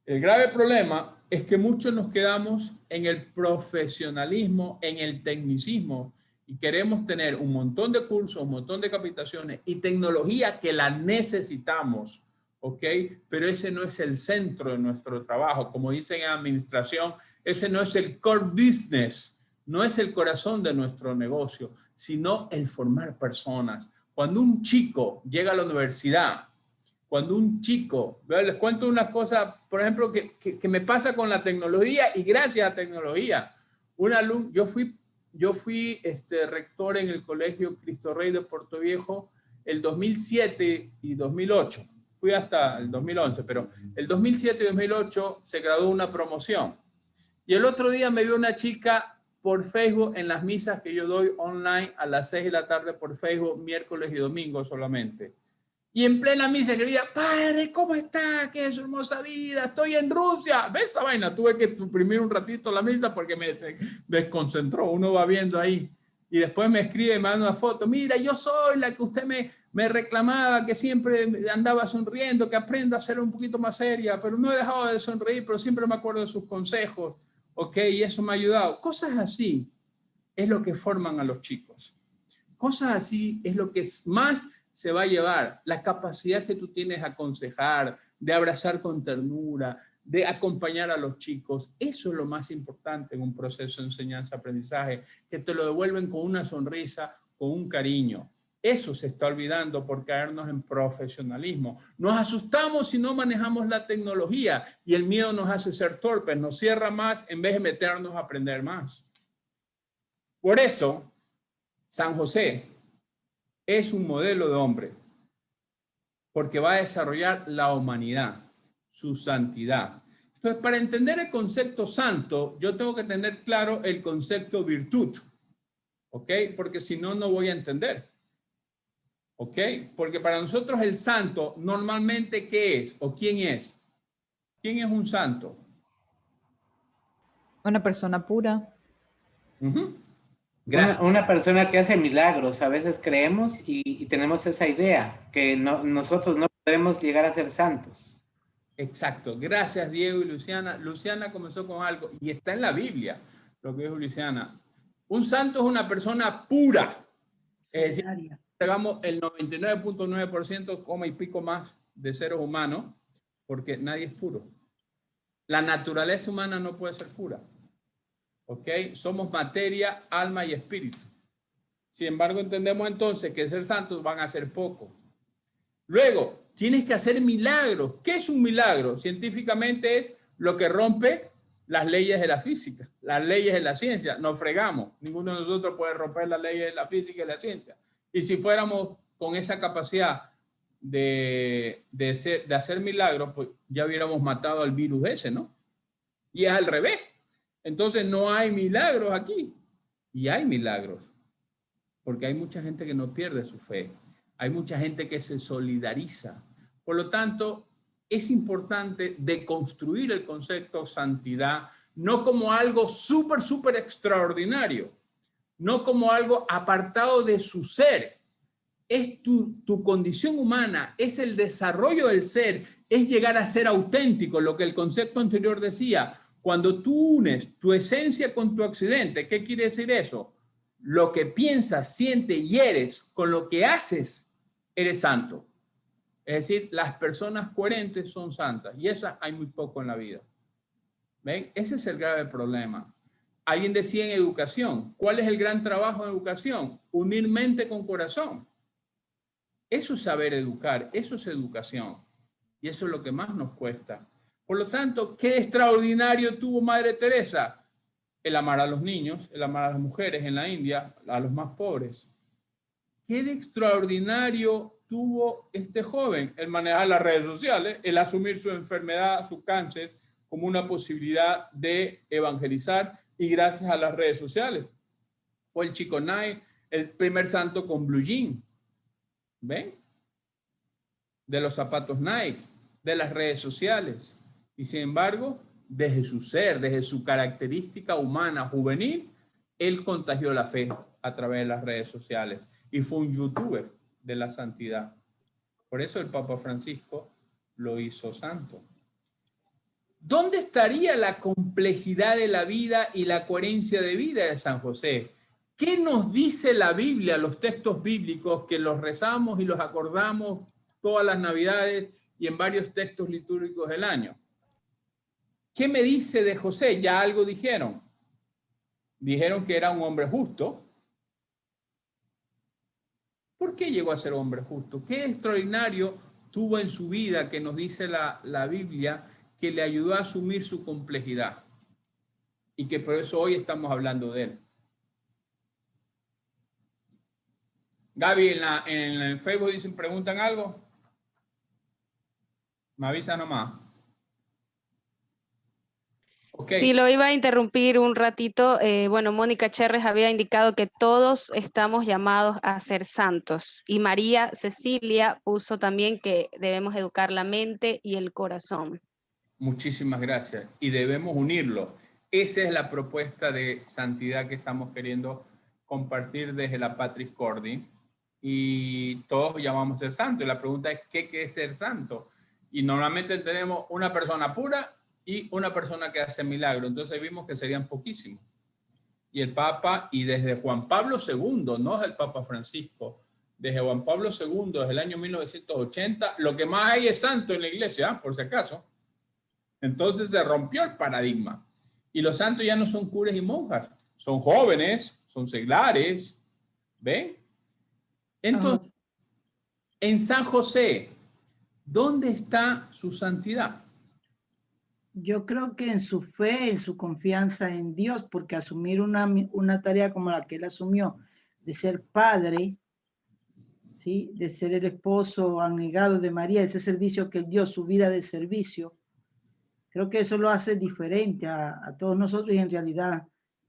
El grave problema es que muchos nos quedamos en el profesionalismo, en el tecnicismo, y queremos tener un montón de cursos, un montón de capacitaciones y tecnología que la necesitamos, ¿ok? Pero ese no es el centro de nuestro trabajo. Como dicen en administración, ese no es el core business, no es el corazón de nuestro negocio, sino el formar personas. Cuando un chico llega a la universidad, cuando un chico, les cuento una cosa, por ejemplo, que me pasa con la tecnología y gracias a la tecnología. Un alumno, yo fui rector en el Colegio Cristo Rey de Puerto Viejo el 2007 y 2008. fui hasta el 2011, pero el 2007 y 2008 se graduó una promoción. Y el otro día me vio una chica por Facebook en las misas que yo doy online a las 6 de la tarde por Facebook, miércoles y domingo solamente. Y en plena misa escribía, padre, ¿cómo está? ¿Qué es su hermosa vida? Estoy en Rusia. ¿Ves esa vaina? Tuve que suprimir un ratito la misa porque me desconcentró. Uno va viendo ahí. Y después me escribe y me manda una foto. Mira, yo soy la que usted me reclamaba, que siempre andaba sonriendo, que aprenda a ser un poquito más seria, pero no he dejado de sonreír, pero siempre me acuerdo de sus consejos. Ok, y eso me ha ayudado. Cosas así es lo que forman a los chicos. Cosas así es lo que más se va a llevar, la capacidad que tú tienes de aconsejar, de abrazar con ternura, de acompañar a los chicos. Eso es lo más importante en un proceso de enseñanza-aprendizaje, que te lo devuelven con una sonrisa, con un cariño. Eso se está olvidando por caernos en profesionalismo. Nos asustamos si no manejamos la tecnología y el miedo nos hace ser torpes, nos cierra más en vez de meternos a aprender más. Por eso, San José es un modelo de hombre, porque va a desarrollar la humanidad, su santidad. Entonces, para entender el concepto santo, yo tengo que tener claro el concepto virtud, ¿ok? Porque si no, no voy a entender, ¿ok? Porque para nosotros el santo, normalmente, ¿qué es? ¿O quién es? ¿Quién es un santo? Una persona pura. Gracias. Una persona que hace milagros. A veces creemos y tenemos esa idea, que nosotros no podemos llegar a ser santos. Exacto. Gracias, Diego y Luciana. Luciana comenzó con algo y está en la Biblia, lo que dijo Luciana. Un santo es una persona pura. Es decir, hagamos el 99.9%, coma y pico más de seres humanos, porque nadie es puro. La naturaleza humana no puede ser pura. ¿Ok? Somos materia, alma y espíritu. Sin embargo, entendemos entonces que ser santos van a ser poco. Luego, tienes que hacer milagros. ¿Qué es un milagro? Científicamente es lo que rompe las leyes de la física, las leyes de la ciencia. Nos fregamos. Ninguno de nosotros puede romper las leyes de la física y la ciencia. Y si fuéramos con esa capacidad de hacer milagros, pues ya hubiéramos matado al virus ese, ¿no? Y es al revés. Entonces no hay milagros aquí. Y hay milagros. Porque hay mucha gente que no pierde su fe. Hay mucha gente que se solidariza. Por lo tanto, es importante deconstruir el concepto de santidad, no como algo súper extraordinario, no como algo apartado de su ser. Es tu condición humana, es el desarrollo del ser, es llegar a ser auténtico, lo que el concepto anterior decía. Cuando tú unes tu esencia con tu accidente, ¿qué quiere decir eso? Lo que piensas, sientes y eres con lo que haces, eres santo. Es decir, las personas coherentes son santas y esas hay muy poco en la vida. ¿Ven? Ese es el grave problema. Alguien decía en educación, ¿cuál es el gran trabajo en educación? Unir mente con corazón. Eso es saber educar, eso es educación. Y eso es lo que más nos cuesta. Por lo tanto, ¿qué extraordinario tuvo Madre Teresa? El amar a los niños, el amar a las mujeres en la India, a los más pobres. ¿Qué de extraordinario tuvo este joven? El manejar las redes sociales, el asumir su enfermedad, su cáncer, como una posibilidad de evangelizar y gracias a las redes sociales. Fue el chico Nike, el primer santo con blue jean. ¿Ven? De los zapatos Nike, de las redes sociales. Y sin embargo, desde su ser, desde su característica humana juvenil, él contagió la fe a través de las redes sociales y fue un youtuber de la santidad. Por eso el Papa Francisco lo hizo santo. ¿Dónde estaría la complejidad de la vida y la coherencia de vida de San José? ¿Qué nos dice la Biblia, los textos bíblicos que los rezamos y los acordamos todas las Navidades y en varios textos litúrgicos del año? ¿Qué me dice de José? Ya algo dijeron. Dijeron que era un hombre justo. ¿Por qué llegó a ser hombre justo? ¿Qué extraordinario tuvo en su vida que nos dice la Biblia que le ayudó a asumir su complejidad? Y que por eso hoy estamos hablando de él. Gaby, en el Facebook dicen, preguntan algo. Me avisa nomás. Ok. Sí, lo iba a interrumpir un ratito. Bueno, Mónica Cherres había indicado que todos estamos llamados a ser santos. Y María Cecilia puso también que debemos educar la mente y el corazón. Muchísimas gracias. Y debemos unirlo. Esa es la propuesta de santidad que estamos queriendo compartir desde la Patris Cordi. Y todos llamamos a ser santo. Y la pregunta es, ¿qué es ser santo? Y normalmente tenemos una persona pura y una persona que hace milagro. Entonces vimos que serían poquísimos. Y el Papa, y desde Juan Pablo II, no es el Papa Francisco, desde Juan Pablo II, desde el año 1980, lo que más hay es santo en la iglesia, por si acaso. Entonces se rompió el paradigma. Y los santos ya no son curas y monjas, son jóvenes, son seglares. ¿Ven? Entonces, en San José, ¿dónde está su santidad? Yo creo que en su fe, en su confianza en Dios, porque asumir una tarea como la que él asumió, de ser padre, ¿sí? De ser el esposo abnegado de María, ese servicio que él dio, su vida de servicio, creo que eso lo hace diferente a todos nosotros y en realidad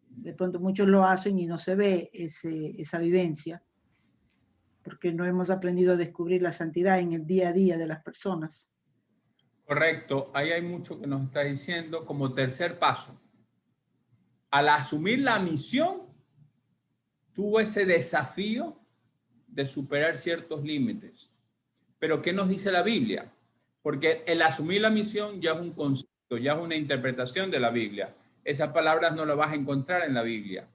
de pronto muchos lo hacen y no se ve esa vivencia, porque no hemos aprendido a descubrir la santidad en el día a día de las personas. Correcto, ahí hay mucho que nos está diciendo como tercer paso. Al asumir la misión, tuvo ese desafío de superar ciertos límites. Pero ¿qué nos dice la Biblia? Porque el asumir la misión ya es un concepto, ya es una interpretación de la Biblia. Esas palabras no las vas a encontrar en la Biblia.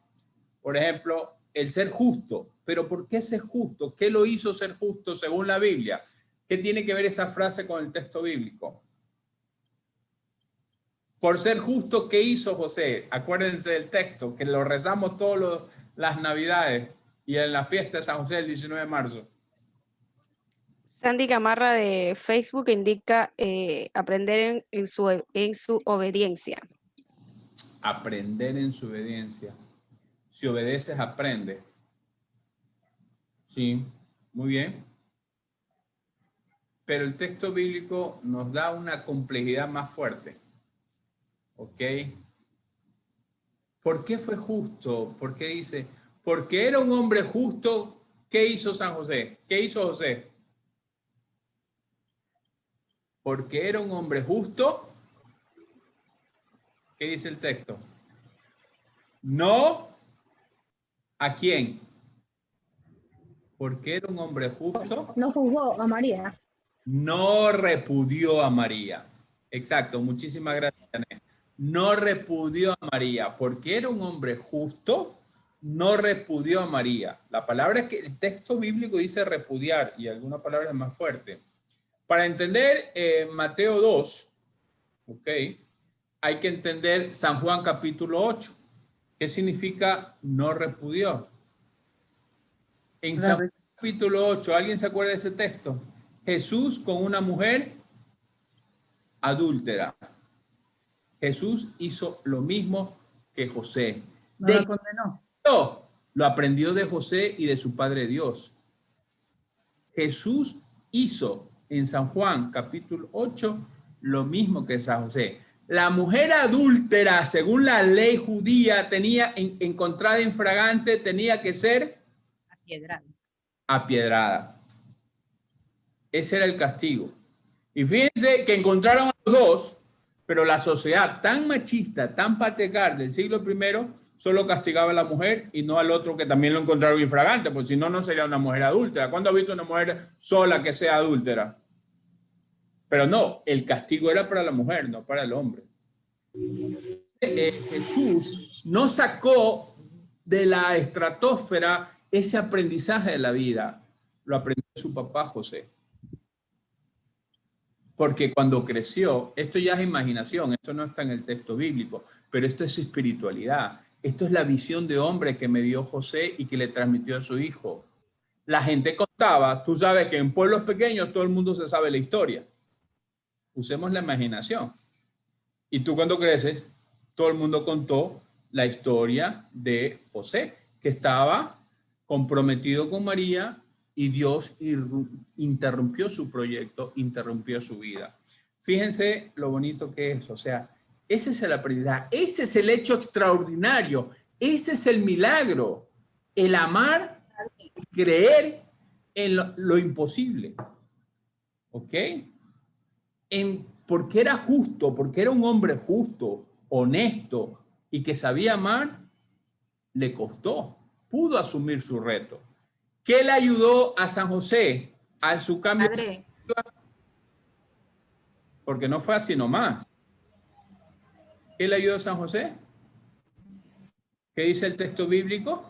Por ejemplo, el ser justo. ¿Pero por qué ser justo? ¿Qué lo hizo ser justo según la Biblia? ¿Qué tiene que ver esa frase con el texto bíblico? Por ser justo, ¿qué hizo José? Acuérdense del texto, que lo rezamos todas las Navidades y en la fiesta de San José el 19 de marzo. Sandy Gamarra de Facebook indica aprender en su obediencia. Aprender en su obediencia. Si obedeces, aprende. Sí, muy bien. Pero el texto bíblico nos da una complejidad más fuerte. ¿Ok? ¿Por qué fue justo? ¿Por qué dice? Porque era un hombre justo. ¿Qué hizo San José? ¿Qué hizo José? Porque era un hombre justo. ¿Qué dice el texto? No. ¿A quién? Porque era un hombre justo. No juzgó a María. No repudió a María. Exacto, muchísimas gracias, Janet. No repudió a María, porque era un hombre justo, no repudió a María. La palabra es que el texto bíblico dice repudiar y alguna palabra es más fuerte. Para entender Mateo 2, ok, hay que entender San Juan capítulo 8. ¿Qué significa no repudió? En San Juan capítulo 8, ¿alguien se acuerda de ese texto? Jesús con una mujer adúltera. Jesús hizo lo mismo que José. No la condenó. Lo aprendió de José y de su Padre Dios. Jesús hizo en San Juan capítulo 8 lo mismo que San José. La mujer adúltera, según la ley judía, tenía encontrada infragante, tenía que ser apiedrada. Ese era el castigo. Y fíjense que encontraron a los dos, pero la sociedad tan machista, tan patriarcal del siglo I, solo castigaba a la mujer y no al otro que también lo encontraron infragante, porque si no, no sería una mujer adúltera. ¿Cuándo ha visto una mujer sola que sea adúltera? Pero no, el castigo era para la mujer, no para el hombre. Jesús no sacó de la estratosfera ese aprendizaje de la vida, lo aprendió su papá José. Porque cuando creció, esto ya es imaginación, esto no está en el texto bíblico, pero esto es espiritualidad. Esto es la visión de hombre que me dio José y que le transmitió a su hijo. La gente contaba, tú sabes que en pueblos pequeños todo el mundo se sabe la historia. Usemos la imaginación. Y tú cuando creces, todo el mundo contó la historia de José, que estaba comprometido con María y Dios interrumpió su proyecto, interrumpió su vida. Fíjense lo bonito que es, o sea, ese es el aprendizaje, ese es el hecho extraordinario, ese es el milagro, el amar y creer en lo imposible, ¿ok? Porque era justo, porque era un hombre justo, honesto y que sabía amar, le costó, pudo asumir su reto. ¿Qué le ayudó a San José a su cambio? Padre. Porque no fue así nomás. ¿Qué le ayudó a San José? ¿Qué dice el texto bíblico?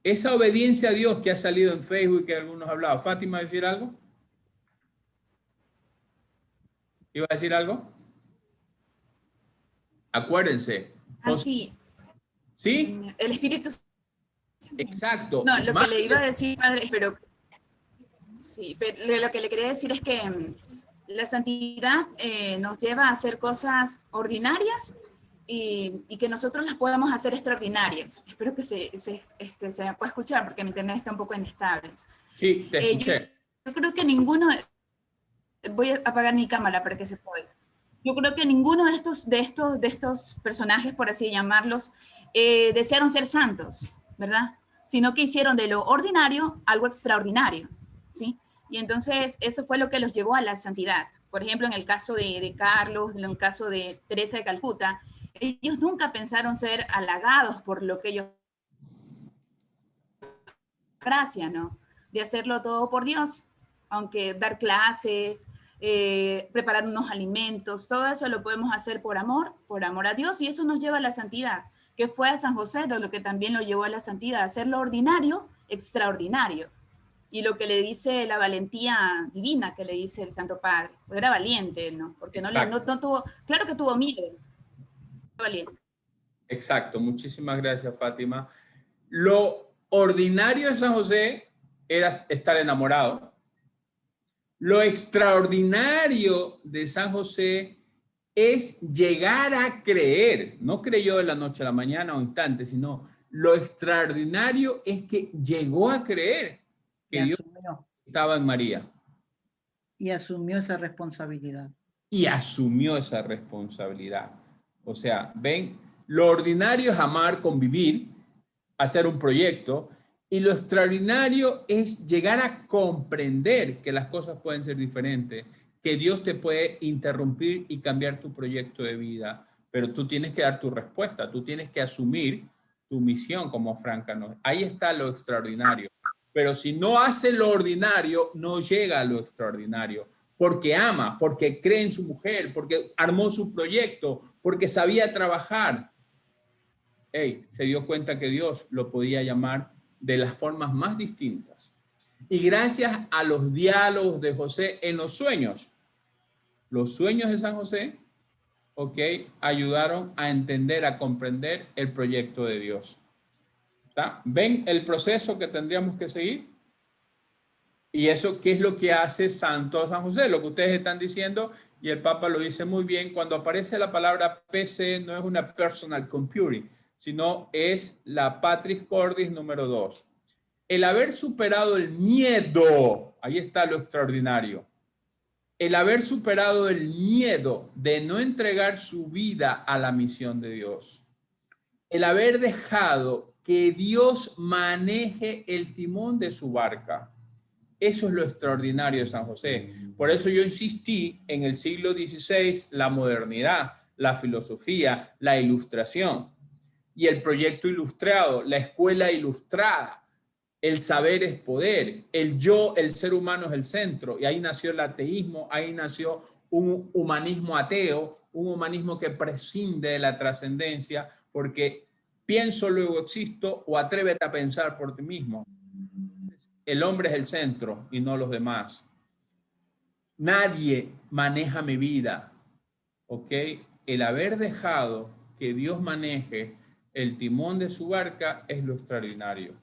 Esa obediencia a Dios que ha salido en Facebook, que algunos hablado. ¿Fátima, decir algo? ¿Iba a decir algo? Acuérdense. Sí. ¿Sí? El Espíritu. Exacto. No, lo que le iba a decir, padre, pero sí, pero lo que le quería decir es que la santidad nos lleva a hacer cosas ordinarias y que nosotros las podamos hacer extraordinarias. Espero que se pueda escuchar porque mi internet está un poco inestable. Sí, te escuché. Yo creo que ninguno, voy a apagar mi cámara para que se pueda. Yo creo que ninguno de estos personajes, por así llamarlos, desearon ser santos, ¿verdad? Sino que hicieron de lo ordinario algo extraordinario, ¿sí? Y entonces eso fue lo que los llevó a la santidad. Por ejemplo, en el caso de Carlos, en el caso de Teresa de Calcuta, ellos nunca pensaron ser halagados por lo que ellos... Gracia, ¿no? De hacerlo todo por Dios, aunque dar clases, preparar unos alimentos, todo eso lo podemos hacer por amor a Dios, y eso nos lleva a la santidad, que fue a San José lo que también lo llevó a la santidad, hacer lo ordinario extraordinario. Y lo que le dice la valentía divina que le dice el Santo Padre, pues era valiente, ¿no? Porque no tuvo, claro que tuvo miedo, valiente. Exacto, muchísimas gracias, Fátima. Lo ordinario de San José era estar enamorado. Lo extraordinario de San José es llegar a creer. No creyó de la noche a la mañana o instante, sino lo extraordinario es que llegó a creer que Dios estaba en María. Y asumió esa responsabilidad. Y asumió esa responsabilidad. O sea, ven, lo ordinario es amar, convivir, hacer un proyecto, y lo extraordinario es llegar a comprender que las cosas pueden ser diferentes, que Dios te puede interrumpir y cambiar tu proyecto de vida, pero tú tienes que dar tu respuesta, tú tienes que asumir tu misión como Franca. Ahí está lo extraordinario. Pero si no hace lo ordinario, no llega a lo extraordinario, porque ama, porque cree en su mujer, porque armó su proyecto, porque sabía trabajar. Se dio cuenta que Dios lo podía llamar de las formas más distintas. Y gracias a los diálogos de José en los sueños de San José, ayudaron a entender, a comprender el proyecto de Dios. ¿Está? ¿Ven el proceso que tendríamos que seguir? Y eso, ¿qué es lo que hace Santo San José? Lo que ustedes están diciendo, y el Papa lo dice muy bien, cuando aparece la palabra PC, no es una personal computing, sino es la Patris Cordis número 2. El haber superado el miedo, ahí está lo extraordinario. El haber superado el miedo de no entregar su vida a la misión de Dios. El haber dejado que Dios maneje el timón de su barca. Eso es lo extraordinario de San José. Por eso yo insistí en el siglo XVI, la modernidad, la filosofía, la ilustración y el proyecto ilustrado, la escuela ilustrada. El saber es poder, el ser humano es el centro, y ahí nació el ateísmo, ahí nació un humanismo ateo, un humanismo que prescinde de la trascendencia, porque pienso, luego existo, o atrévete a pensar por ti mismo. El hombre es el centro y no los demás. Nadie maneja mi vida, ¿ok? El haber dejado que Dios maneje el timón de su barca es lo extraordinario.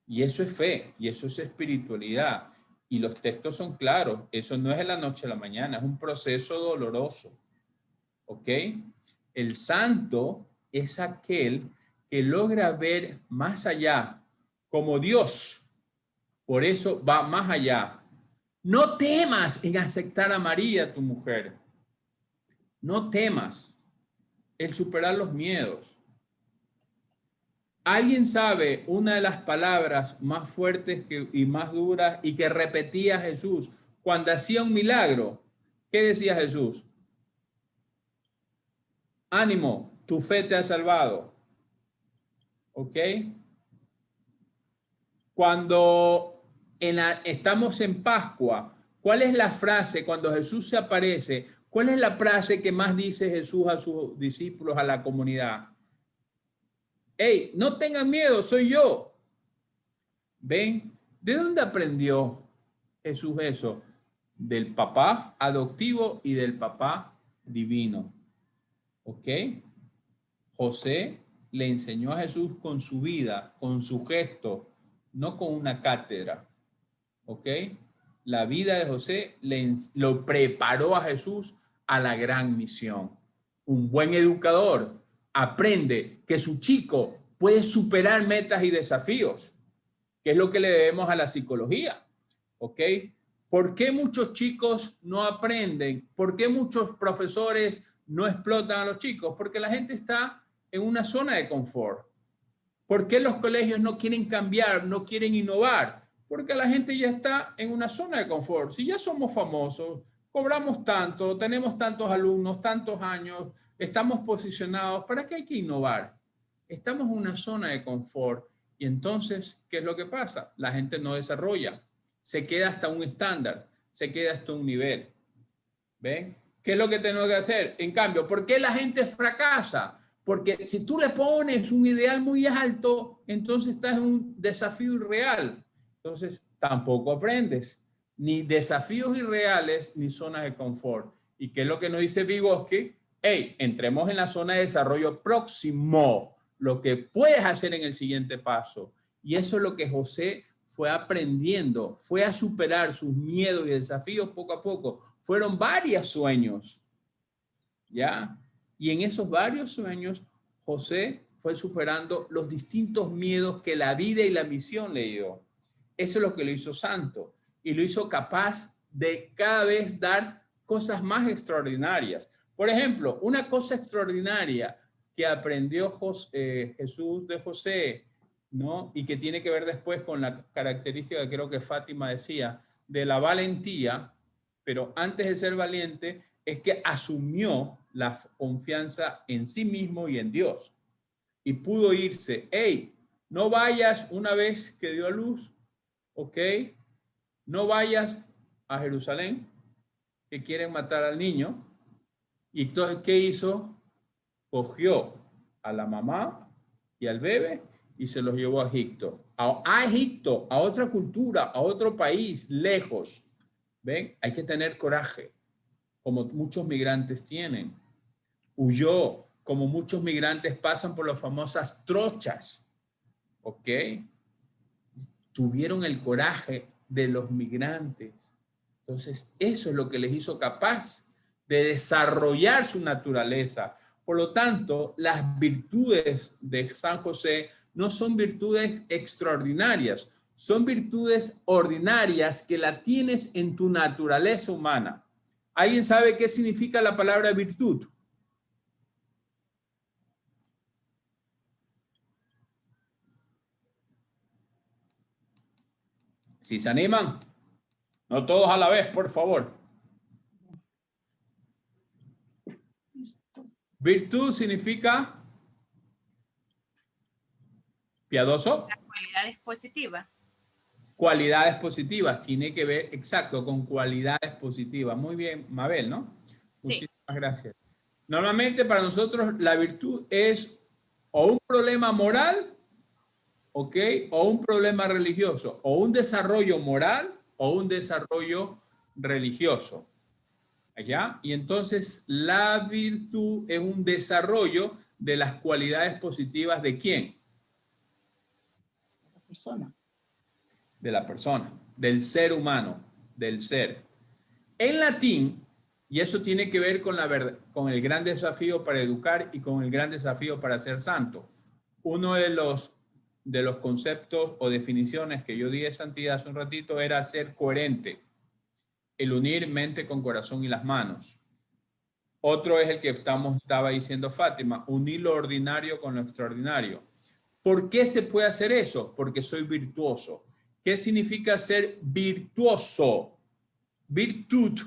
Y eso es fe, y eso es espiritualidad. Y los textos son claros. Eso no es de la noche a la mañana, es un proceso doloroso. ¿Ok? El santo es aquel que logra ver más allá, como Dios. Por eso va más allá No temas en aceptar a María, tu mujer. No temas el superar los miedos. ¿Alguien sabe una de las palabras más fuertes y más duras y que repetía Jesús cuando hacía un milagro? ¿Qué decía Jesús? Ánimo, tu fe te ha salvado. ¿Ok? Cuando estamos en Pascua, ¿cuál es la frase cuando Jesús se aparece? ¿Cuál es la frase que más dice Jesús a sus discípulos, a la comunidad? Hey, no tengan miedo, soy yo. ¿Ven? ¿De dónde aprendió Jesús eso? Del papá adoptivo y del papá divino. ¿Ok? José le enseñó a Jesús con su vida, con su gesto, no con una cátedra. ¿Ok? La vida de José lo preparó a Jesús a la gran misión. Un buen educador aprende que su chico puede superar metas y desafíos, que es lo que le debemos a la psicología. ¿Ok? ¿Por qué muchos chicos no aprenden? ¿Por qué muchos profesores no explotan a los chicos? Porque la gente está en una zona de confort. ¿Por qué los colegios no quieren cambiar, no quieren innovar? Porque la gente ya está en una zona de confort. Si ya somos famosos, cobramos tanto, tenemos tantos alumnos, tantos años, estamos posicionados, ¿para qué hay que innovar? Estamos en una zona de confort y entonces, ¿qué es lo que pasa? La gente no desarrolla, se queda hasta un estándar, se queda hasta un nivel. ¿Ven? ¿Qué es lo que tenemos que hacer? En cambio, ¿por qué la gente fracasa? Porque si tú le pones un ideal muy alto, entonces estás en un desafío irreal. Entonces, tampoco aprendes. Ni desafíos irreales, ni zonas de confort. ¿Y qué es lo que nos dice Vygotsky? Hey, entremos en la zona de desarrollo próximo, lo que puedes hacer en el siguiente paso. Y eso es lo que José fue aprendiendo, fue a superar sus miedos y desafíos poco a poco. Fueron varios sueños, ¿ya? Y en esos varios sueños, José fue superando los distintos miedos que la vida y la misión le dio. Eso es lo que lo hizo santo y lo hizo capaz de cada vez dar cosas más extraordinarias. Por ejemplo, una cosa extraordinaria que aprendió Jesús de José, ¿no? Y que tiene que ver después con la característica que creo que Fátima decía, de la valentía, pero antes de ser valiente, es que asumió la confianza en sí mismo y en Dios. Y pudo irse. Hey, no vayas una vez que dio a luz, ¿ok? No vayas a Jerusalén, que quieren matar al niño. Y entonces, ¿qué hizo? Cogió a la mamá y al bebé y se los llevó a Egipto. A Egipto, a otra cultura, a otro país, lejos. ¿Ven? Hay que tener coraje, como muchos migrantes tienen. Huyó, como muchos migrantes pasan por las famosas trochas. ¿Ok? Tuvieron el coraje de los migrantes. Entonces, eso es lo que les hizo capaz de desarrollar su naturaleza. Por lo tanto, las virtudes de San José no son virtudes extraordinarias, son virtudes ordinarias que la tienes en tu naturaleza humana. ¿Alguien sabe qué significa la palabra virtud? Si se animan, no todos a la vez, por favor. Virtud significa piadoso. Las cualidades positivas. Cualidades positivas, tiene que ver, exacto, con cualidades positivas. Muy bien, Mabel, ¿no? Sí. Muchísimas gracias. Normalmente para nosotros la virtud es o un problema moral, ¿ok? O un problema religioso, o un desarrollo moral o un desarrollo religioso. ¿Allá? Y entonces la virtud es un desarrollo de las cualidades positivas ¿de quién? La persona. De la persona, del ser humano, del ser. En latín, y eso tiene que ver con, con el gran desafío para educar y con el gran desafío para ser santo. Uno de los conceptos o definiciones que yo di de santidad hace un ratito era ser coherente. el unir mente con corazón y las manos. Otro es el que estaba diciendo Fátima, unir lo ordinario con lo extraordinario. ¿Por qué se puede hacer eso? Porque soy virtuoso. ¿Qué significa ser virtuoso? Virtud,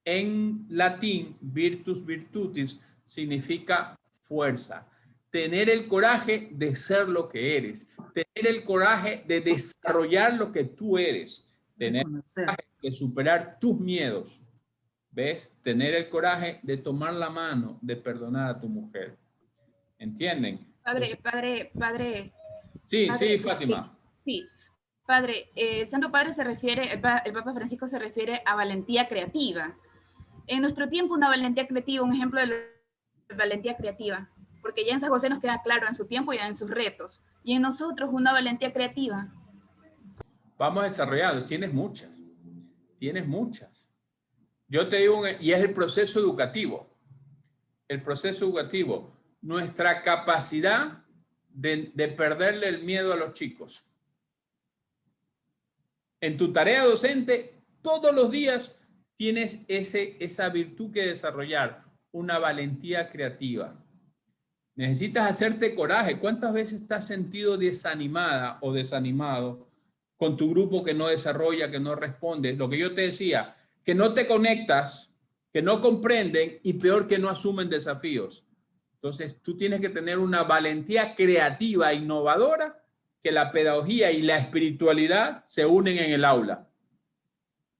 en latín, virtus virtutis, significa fuerza. Tener el coraje de ser lo que eres. Tener el coraje de desarrollar lo que tú eres. Tener el coraje de superar tus miedos. ¿Ves? Tener el coraje de tomar la mano, de perdonar a tu mujer. ¿Entienden? Padre. Sí, Fátima. Sí. Padre, el Santo Padre se refiere, el Papa Francisco se refiere a valentía creativa. En nuestro tiempo, una valentía creativa, un ejemplo de la valentía creativa, porque ya en San José nos queda claro en su tiempo y en sus retos. Y en nosotros, una valentía creativa. Vamos desarrollando. Tienes muchas. Yo te digo, y es el proceso educativo. El proceso educativo. Nuestra capacidad de perderle el miedo a los chicos. En tu tarea docente, todos los días tienes esa virtud que desarrollar, una valentía creativa. Necesitas hacerte coraje. ¿Cuántas veces te has sentido desanimada o desanimado con tu grupo que no desarrolla, que no responde? Lo que yo te decía, que no te conectas, que no comprenden y peor que no asumen desafíos. Entonces, tú tienes que tener una valentía creativa, innovadora, que la pedagogía y la espiritualidad se unen en el aula.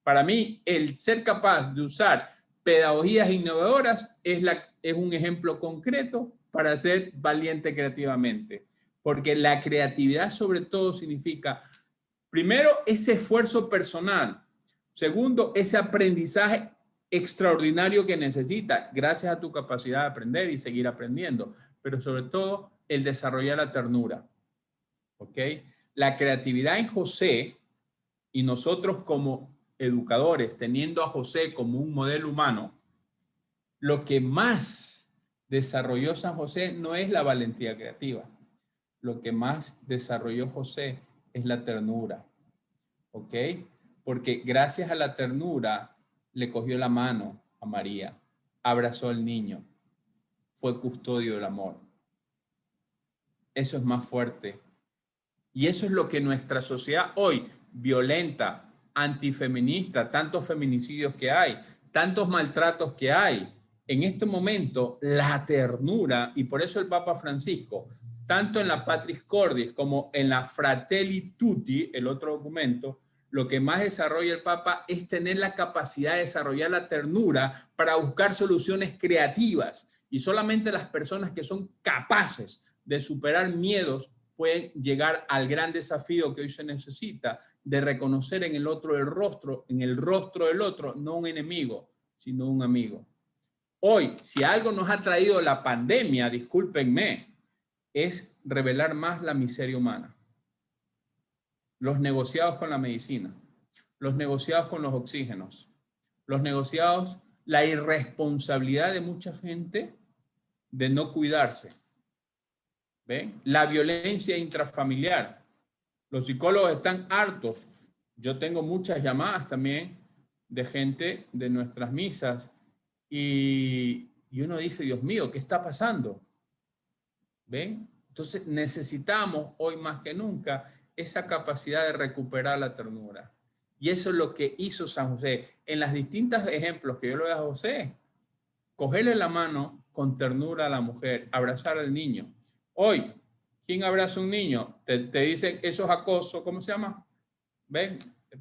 Para mí, el ser capaz de usar pedagogías innovadoras es un ejemplo concreto para ser valiente creativamente. Porque la creatividad sobre todo significa, primero, ese esfuerzo personal. Segundo, ese aprendizaje extraordinario que necesitas gracias a tu capacidad de aprender y seguir aprendiendo. Pero sobre todo, el desarrollar la ternura. ¿Ok? La creatividad en José y nosotros como educadores, teniendo a José como un modelo humano, lo que más desarrolló San José no es la valentía creativa. Lo que más desarrolló José es la ternura. ¿Ok? Porque gracias a la ternura le cogió la mano a María, abrazó al niño, fue custodio del amor. Eso es más fuerte. Y eso es lo que nuestra sociedad hoy, violenta, antifeminista, tantos feminicidios que hay, tantos maltratos que hay. En este momento, la ternura, y por eso el Papa Francisco, tanto en la Patris Cordis como en la Fratelli Tutti, el otro documento, lo que más desarrolla el Papa es tener la capacidad de desarrollar la ternura para buscar soluciones creativas. Y solamente las personas que son capaces de superar miedos pueden llegar al gran desafío que hoy se necesita de reconocer en el otro el rostro, en el rostro del otro, no un enemigo, sino un amigo. Hoy, si algo nos ha traído la pandemia, discúlpenme, es revelar más la miseria humana. Los negociados con la medicina, los negociados con los oxígenos, los negociados, la irresponsabilidad de mucha gente de no cuidarse. ¿Ven? La violencia intrafamiliar. Los psicólogos están hartos. Yo tengo muchas llamadas también de gente de nuestras misas y uno dice, Dios mío, ¿qué está pasando? ¿Ven? Entonces necesitamos hoy más que nunca esa capacidad de recuperar la ternura. Y eso es lo que hizo San José. En las distintos ejemplos que yo le doy a José, cogerle la mano con ternura a la mujer, abrazar al niño. Hoy, ¿quién abraza a un niño? Te dicen, eso es acoso, ¿cómo se llama? ¿Ven?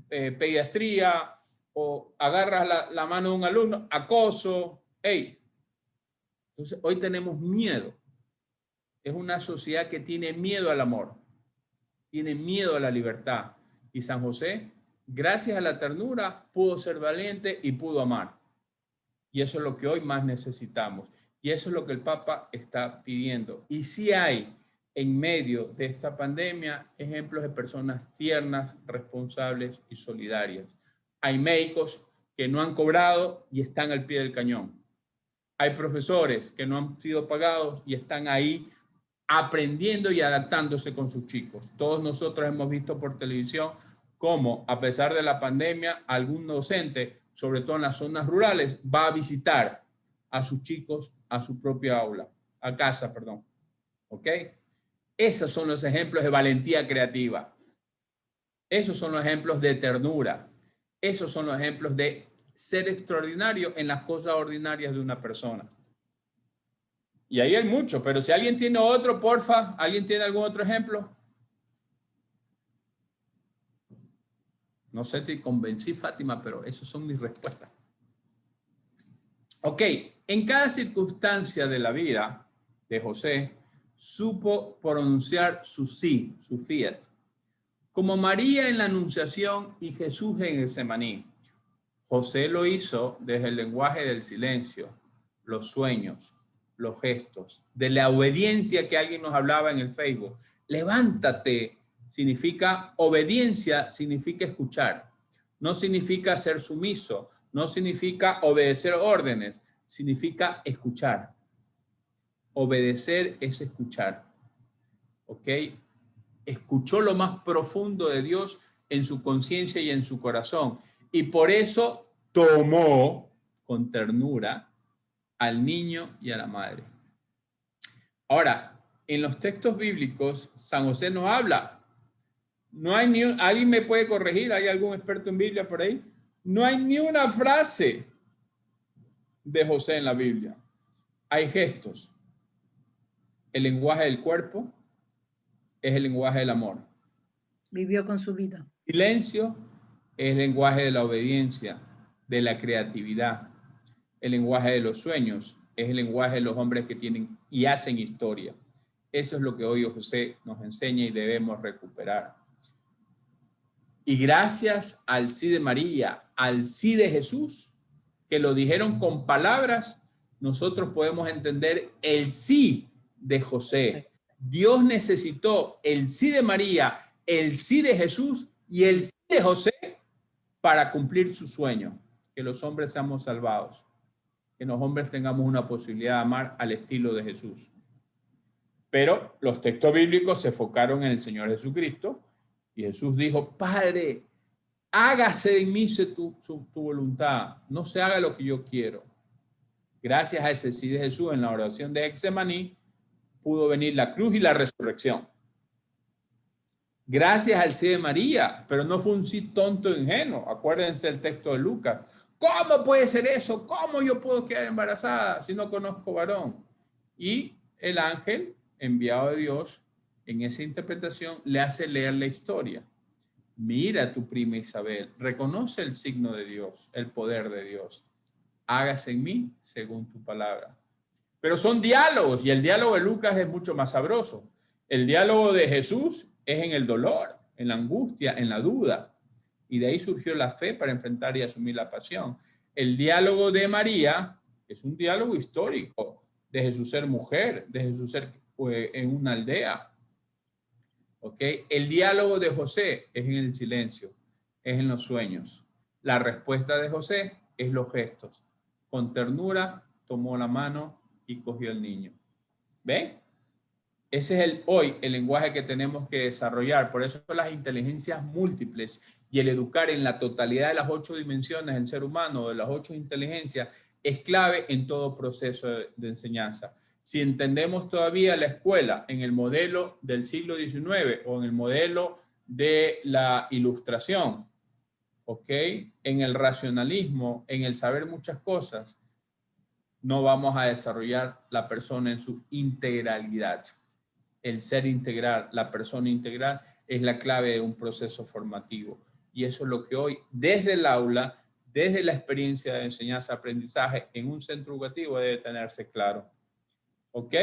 Pediatría, o agarras la mano de un alumno, acoso. ¡Ey! Entonces, hoy tenemos miedo. Es una sociedad que tiene miedo al amor, tiene miedo a la libertad. Y San José, gracias a la ternura, pudo ser valiente y pudo amar. Y eso es lo que hoy más necesitamos. Y eso es lo que el Papa está pidiendo. Y sí hay, en medio de esta pandemia, ejemplos de personas tiernas, responsables y solidarias. Hay médicos que no han cobrado y están al pie del cañón. Hay profesores que no han sido pagados y están ahí aprendiendo y adaptándose con sus chicos. Todos nosotros hemos visto por televisión cómo, a pesar de la pandemia, algún docente sobre todo en las zonas rurales, va a visitar a sus chicos a su propia casa, perdón. ¿Ok? Esos son los ejemplos de valentía creativa. Esos son los ejemplos de ternura. Esos son los ejemplos de ser extraordinario en las cosas ordinarias de una persona. Y ahí hay mucho, pero si alguien tiene otro, porfa, ¿alguien tiene algún otro ejemplo? No sé si convencí, Fátima, pero esas son mis respuestas. Ok, en cada circunstancia de la vida de José, supo pronunciar su sí, su fiat. Como María en la Anunciación y Jesús en el Getsemaní. José lo hizo desde el lenguaje del silencio, los sueños, los gestos, de la obediencia que alguien nos hablaba en el Facebook. Levántate significa obediencia, significa escuchar. No significa ser sumiso, no significa obedecer órdenes, significa escuchar. Obedecer es escuchar. ¿Ok? Escuchó lo más profundo de Dios en su conciencia y en su corazón. Y por eso tomó con ternura al niño y a la madre. Ahora, en los textos bíblicos, San José no habla. No hay ni un, ¿alguien me puede corregir? ¿Hay algún experto en Biblia por ahí? No hay ni una frase de José en la Biblia. Hay gestos. El lenguaje del cuerpo es el lenguaje del amor. Vivió con su vida. Silencio es el lenguaje de la obediencia, de la creatividad. El lenguaje de los sueños es el lenguaje de los hombres que tienen y hacen historia. Eso es lo que hoy José nos enseña y debemos recuperar. Y gracias al sí de María, al sí de Jesús, que lo dijeron con palabras, nosotros podemos entender el sí de José. Dios necesitó el sí de María, el sí de Jesús y el sí de José para cumplir su sueño, que los hombres seamos salvados, que los hombres tengamos una posibilidad de amar al estilo de Jesús. Pero los textos bíblicos se enfocaron en el Señor Jesucristo y Jesús dijo, Padre, hágase en mí tu voluntad, no se haga lo que yo quiero. Gracias a ese sí de Jesús en la oración de Getsemaní, pudo venir la cruz y la resurrección. Gracias al sí de María, pero no fue un sí tonto e ingenuo. Acuérdense el texto de Lucas. ¿Cómo puede ser eso? ¿Cómo yo puedo quedar embarazada si no conozco varón? Y el ángel enviado de Dios en esa interpretación le hace leer la historia. Mira a tu prima Isabel, reconoce el signo de Dios, el poder de Dios. Hágase en mí según tu palabra. Pero son diálogos y el diálogo de Lucas es mucho más sabroso. El diálogo de Jesús es en el dolor, en la angustia, en la duda. Y de ahí surgió la fe para enfrentar y asumir la pasión. El diálogo de María es un diálogo histórico de Jesús ser mujer, de Jesús ser en una aldea. ¿Ok? El diálogo de José es en el silencio, es en los sueños. La respuesta de José es los gestos. Con ternura tomó la mano y cogió al niño. ¿Ven? Ese es hoy el lenguaje que tenemos que desarrollar. Por eso las inteligencias múltiples y el educar en la totalidad de las 8 dimensiones del ser humano, de las 8 inteligencias, es clave en todo proceso de enseñanza. Si entendemos todavía la escuela en el modelo del siglo XIX o en el modelo de la ilustración, ¿ok? En el racionalismo, en el saber muchas cosas, no vamos a desarrollar la persona en su integralidad. El ser integral, la persona integral, es la clave de un proceso formativo. Y eso es lo que hoy, desde el aula, desde la experiencia de enseñanza-aprendizaje en un centro educativo debe tenerse claro. ¿Ok?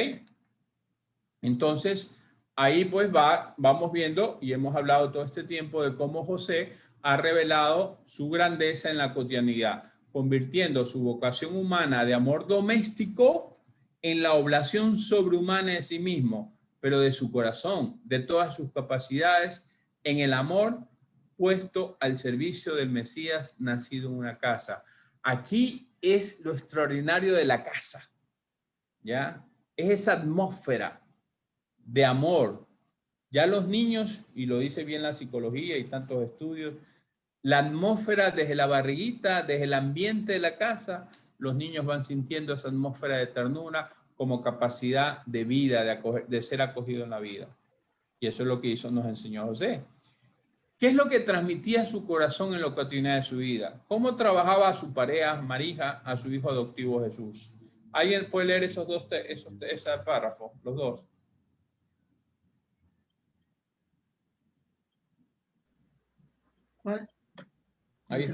Entonces, ahí pues vamos viendo y hemos hablado todo este tiempo de cómo José ha revelado su grandeza en la cotidianidad, convirtiendo su vocación humana de amor doméstico en la oblación sobrehumana de sí mismo, pero de su corazón, de todas sus capacidades, en el amor puesto al servicio del Mesías nacido en una casa. Aquí es lo extraordinario de la casa, ¿ya? Es esa atmósfera de amor. Ya los niños, y lo dice bien la psicología y tantos estudios, La atmósfera desde la barriguita, desde el ambiente de la casa, los niños van sintiendo esa atmósfera de ternura como capacidad de vida, de ser acogido en la vida. Y eso es lo que nos enseñó José. ¿Qué es lo que transmitía su corazón en lo cotidiano de su vida? ¿Cómo trabajaba a su pareja, Marija, a su hijo adoptivo Jesús? ¿Alguien puede leer esos párrafos, los dos? ¿Cuál? Ahí.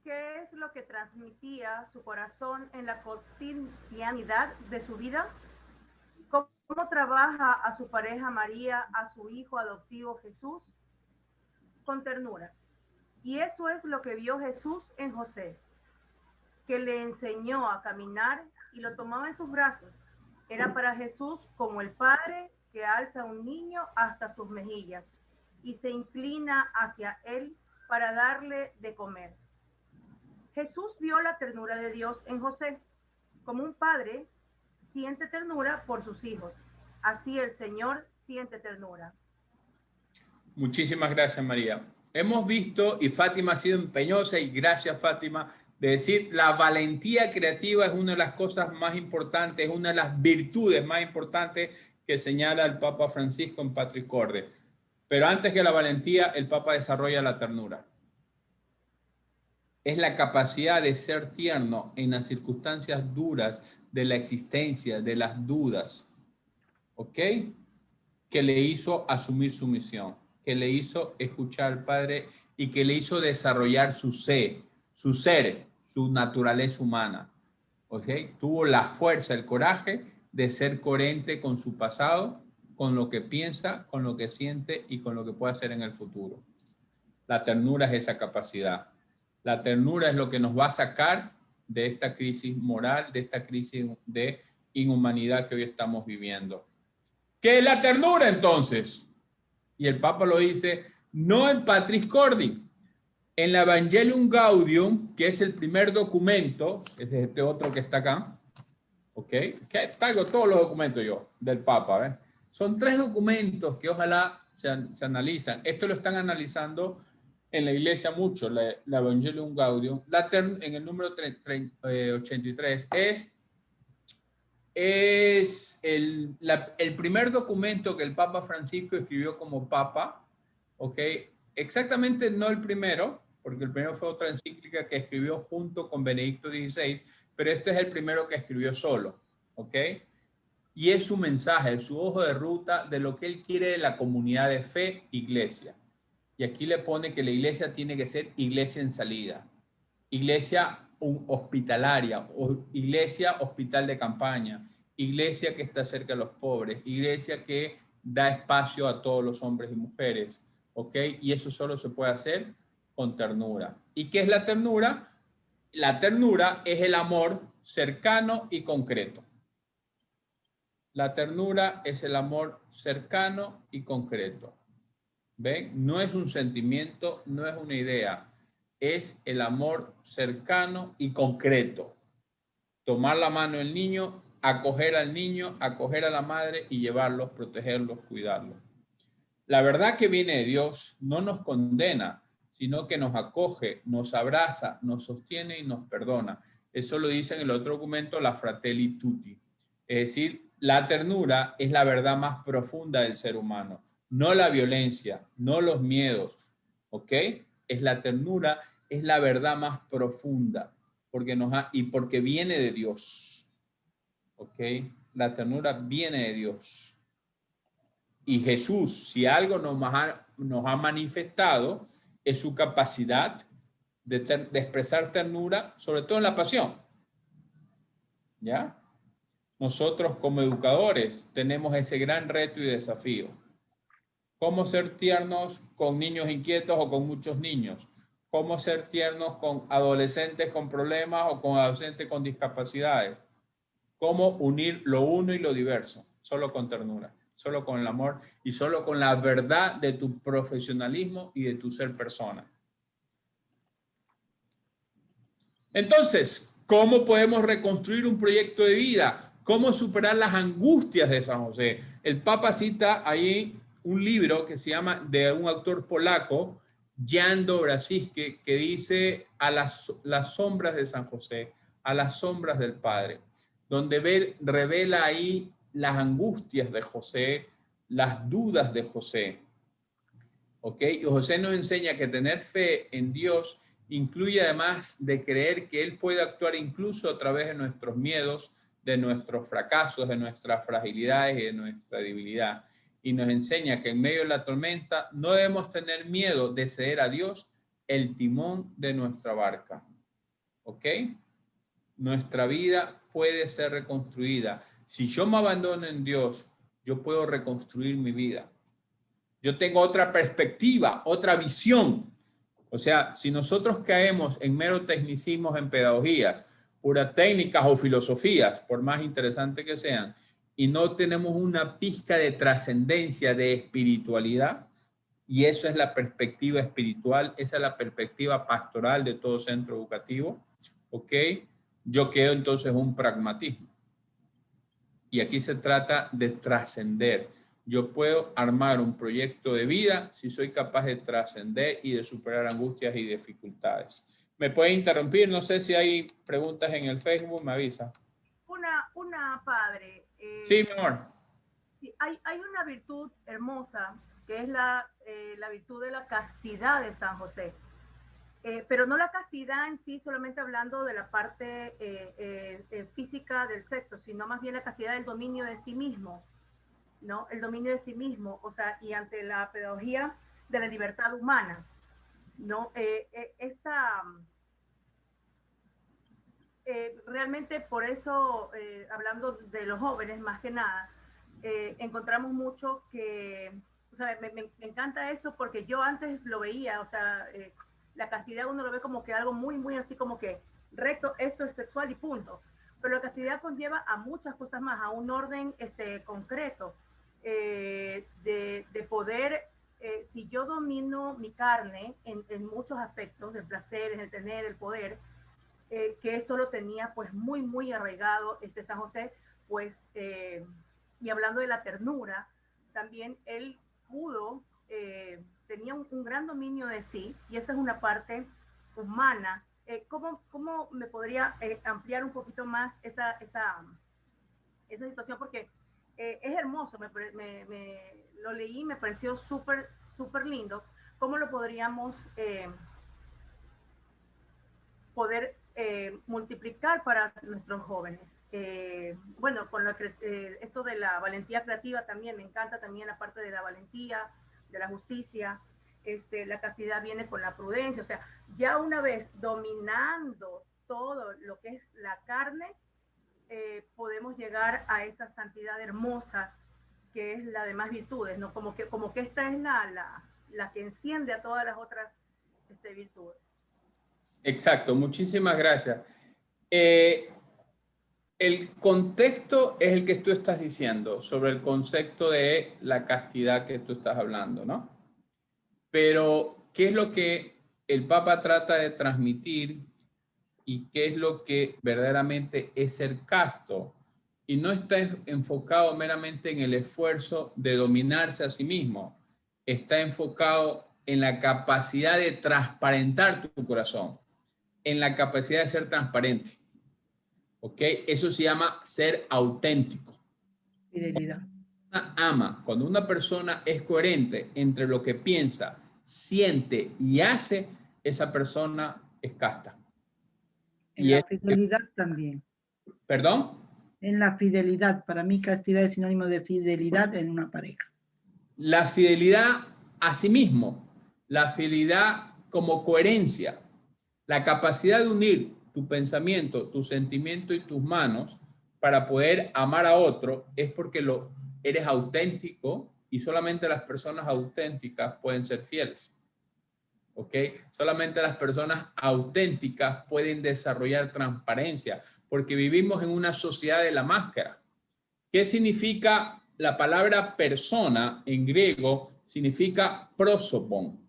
¿Qué es lo que transmitía su corazón en la cotidianidad de su vida? ¿Cómo trabaja a su pareja María, a su hijo adoptivo Jesús? Con ternura. Y eso es lo que vio Jesús en José, que le enseñó a caminar y lo tomaba en sus brazos. Era para Jesús como el padre que alza a un niño hasta sus mejillas y se inclina hacia él para darle de comer. Jesús vio la ternura de Dios en José. Como un padre siente ternura por sus hijos, así el Señor siente ternura. Muchísimas gracias, María. Hemos visto, y Fátima ha sido empeñosa, y gracias, Fátima, de decir, la valentía creativa es una de las cosas más importantes, es una de las virtudes más importantes que señala el Papa Francisco en Patris Corde. Pero antes que la valentía, el Papa desarrolla la ternura. Es la capacidad de ser tierno en las circunstancias duras de la existencia, de las dudas, ¿ok? Que le hizo asumir su misión, que le hizo escuchar al Padre y que le hizo desarrollar su ser, su naturaleza humana, ¿ok? Tuvo la fuerza, el coraje de ser coherente con su pasado, con lo que piensa, con lo que siente y con lo que puede hacer en el futuro. La ternura es esa capacidad. La ternura es lo que nos va a sacar de esta crisis moral, de esta crisis de inhumanidad que hoy estamos viviendo. ¿Qué es la ternura entonces? Y el Papa lo dice, no en Patris Corde, en la Evangelium Gaudium, que es el primer documento, ese es este otro que está acá, ¿ok? Que traigo todos los documentos yo del Papa, ¿ves? Son 3 documentos que ojalá se analizan. Esto lo están analizando en la iglesia mucho, la Evangelium Gaudium. En el número 83 es el primer documento que el Papa Francisco escribió como Papa, ¿ok? Exactamente no el primero, porque el primero fue otra encíclica que escribió junto con Benedicto XVI, pero este es el primero que escribió solo, ¿ok? Y es su mensaje, es su hoja de ruta de lo que él quiere de la comunidad de fe, iglesia. Y aquí le pone que la iglesia tiene que ser iglesia en salida, iglesia hospitalaria, iglesia hospital de campaña, iglesia que está cerca de los pobres, iglesia que da espacio a todos los hombres y mujeres, ¿ok? Y eso solo se puede hacer con ternura. ¿Y qué es la ternura? La ternura es el amor cercano y concreto. La ternura es el amor cercano y concreto. ¿Ven? No es un sentimiento, no es una idea. Es el amor cercano y concreto. Tomar la mano del niño, acoger al niño, acoger a la madre y llevarlos, protegerlos, cuidarlos. La verdad que viene de Dios no nos condena, sino que nos acoge, nos abraza, nos sostiene y nos perdona. Eso lo dice en el otro documento, la Fratelli Tutti. Es decir, la ternura es la verdad más profunda del ser humano. No la violencia, no los miedos, ¿ok? Es la ternura, es la verdad más profunda, porque viene de Dios, ¿ok? La ternura viene de Dios. Y Jesús, si algo nos ha manifestado, es su capacidad de expresar ternura, sobre todo en la pasión, ¿ya? Nosotros como educadores tenemos ese gran reto y desafío. Cómo ser tiernos con niños inquietos o con muchos niños. Cómo ser tiernos con adolescentes con problemas o con adolescentes con discapacidades. Cómo unir lo uno y lo diverso. Solo con ternura, solo con el amor y solo con la verdad de tu profesionalismo y de tu ser persona. Entonces, ¿cómo podemos reconstruir un proyecto de vida? ¿Cómo superar las angustias de San José? El Papa cita ahí un libro que se llama, de un autor polaco, Yando Brasísque, que dice a las sombras de San José, a las sombras del Padre, donde revela ahí las angustias de José, las dudas de José. ¿Ok? Y José nos enseña que tener fe en Dios incluye, además de creer que Él puede actuar incluso a través de nuestros miedos, de nuestros fracasos, de nuestras fragilidades y de nuestra debilidad. Y nos enseña que en medio de la tormenta no debemos tener miedo de ceder a Dios el timón de nuestra barca. ¿Ok? Nuestra vida puede ser reconstruida. Si yo me abandono en Dios, yo puedo reconstruir mi vida. Yo tengo otra perspectiva, otra visión. O sea, si nosotros caemos en mero tecnicismos en pedagogías, puras técnicas o filosofías, por más interesantes que sean, y no tenemos una pizca de trascendencia, de espiritualidad, y eso es la perspectiva espiritual, esa es la perspectiva pastoral de todo centro educativo, ¿ok? Yo quedo entonces un pragmatismo. Y aquí se trata de trascender. Yo puedo armar un proyecto de vida si soy capaz de trascender y de superar angustias y dificultades. ¿Me puede interrumpir? No sé si hay preguntas en el Facebook, me avisa. Una padre. Sí, mi amor. Sí, hay una virtud hermosa que es la virtud de la castidad de San José. Pero no la castidad en sí, solamente hablando de la parte física del sexo, sino más bien la castidad del dominio de sí mismo, ¿no? El dominio de sí mismo, o sea, y ante la pedagogía de la libertad humana, ¿no? Realmente por eso, hablando de los jóvenes más que nada, encontramos mucho que, o sea, me encanta eso porque yo antes lo veía, o sea, la castidad uno lo ve como que algo muy, muy así como que recto, esto es sexual y punto. Pero la castidad conlleva a muchas cosas más, a un orden concreto de poder, si yo domino mi carne en muchos aspectos, del placer, en el tener, el poder, que esto lo tenía pues muy, muy arraigado San José, pues, y hablando de la ternura, también él pudo, tenía un gran dominio de sí, y esa es una parte humana. ¿Cómo me podría ampliar un poquito más esa situación? Porque es hermoso, lo leí, me pareció súper, súper lindo. ¿Cómo lo podríamos poder multiplicar para nuestros jóvenes? Bueno, con esto de la valentía creativa también, me encanta también la parte de la valentía, de la justicia. La castidad viene con la prudencia, o sea, ya una vez dominando todo lo que es la carne, podemos llegar a esa santidad hermosa que es la de más virtudes, ¿no? Como que esta es la que enciende a todas las otras virtudes. Exacto, muchísimas gracias. El contexto es el que tú estás diciendo sobre el concepto de la castidad que tú estás hablando, ¿no? Pero, ¿qué es lo que el Papa trata de transmitir y qué es lo que verdaderamente es ser casto? Y no está enfocado meramente en el esfuerzo de dominarse a sí mismo, está enfocado en la capacidad de transparentar tu corazón, en la capacidad de ser transparente. ¿Ok? Eso se llama ser auténtico. Fidelidad. Cuando una persona es coherente entre lo que piensa, siente y hace, esa persona es casta. En la fidelidad también. ¿Perdón? En la fidelidad. Para mí castidad es sinónimo de fidelidad en una pareja. La fidelidad a sí mismo, la fidelidad como coherencia, la capacidad de unir tu pensamiento, tu sentimiento y tus manos para poder amar a otro es porque eres auténtico y solamente las personas auténticas pueden ser fieles. ¿Ok? Solamente las personas auténticas pueden desarrollar transparencia porque vivimos en una sociedad de la máscara. ¿Qué significa la palabra persona en griego? Significa prosopon.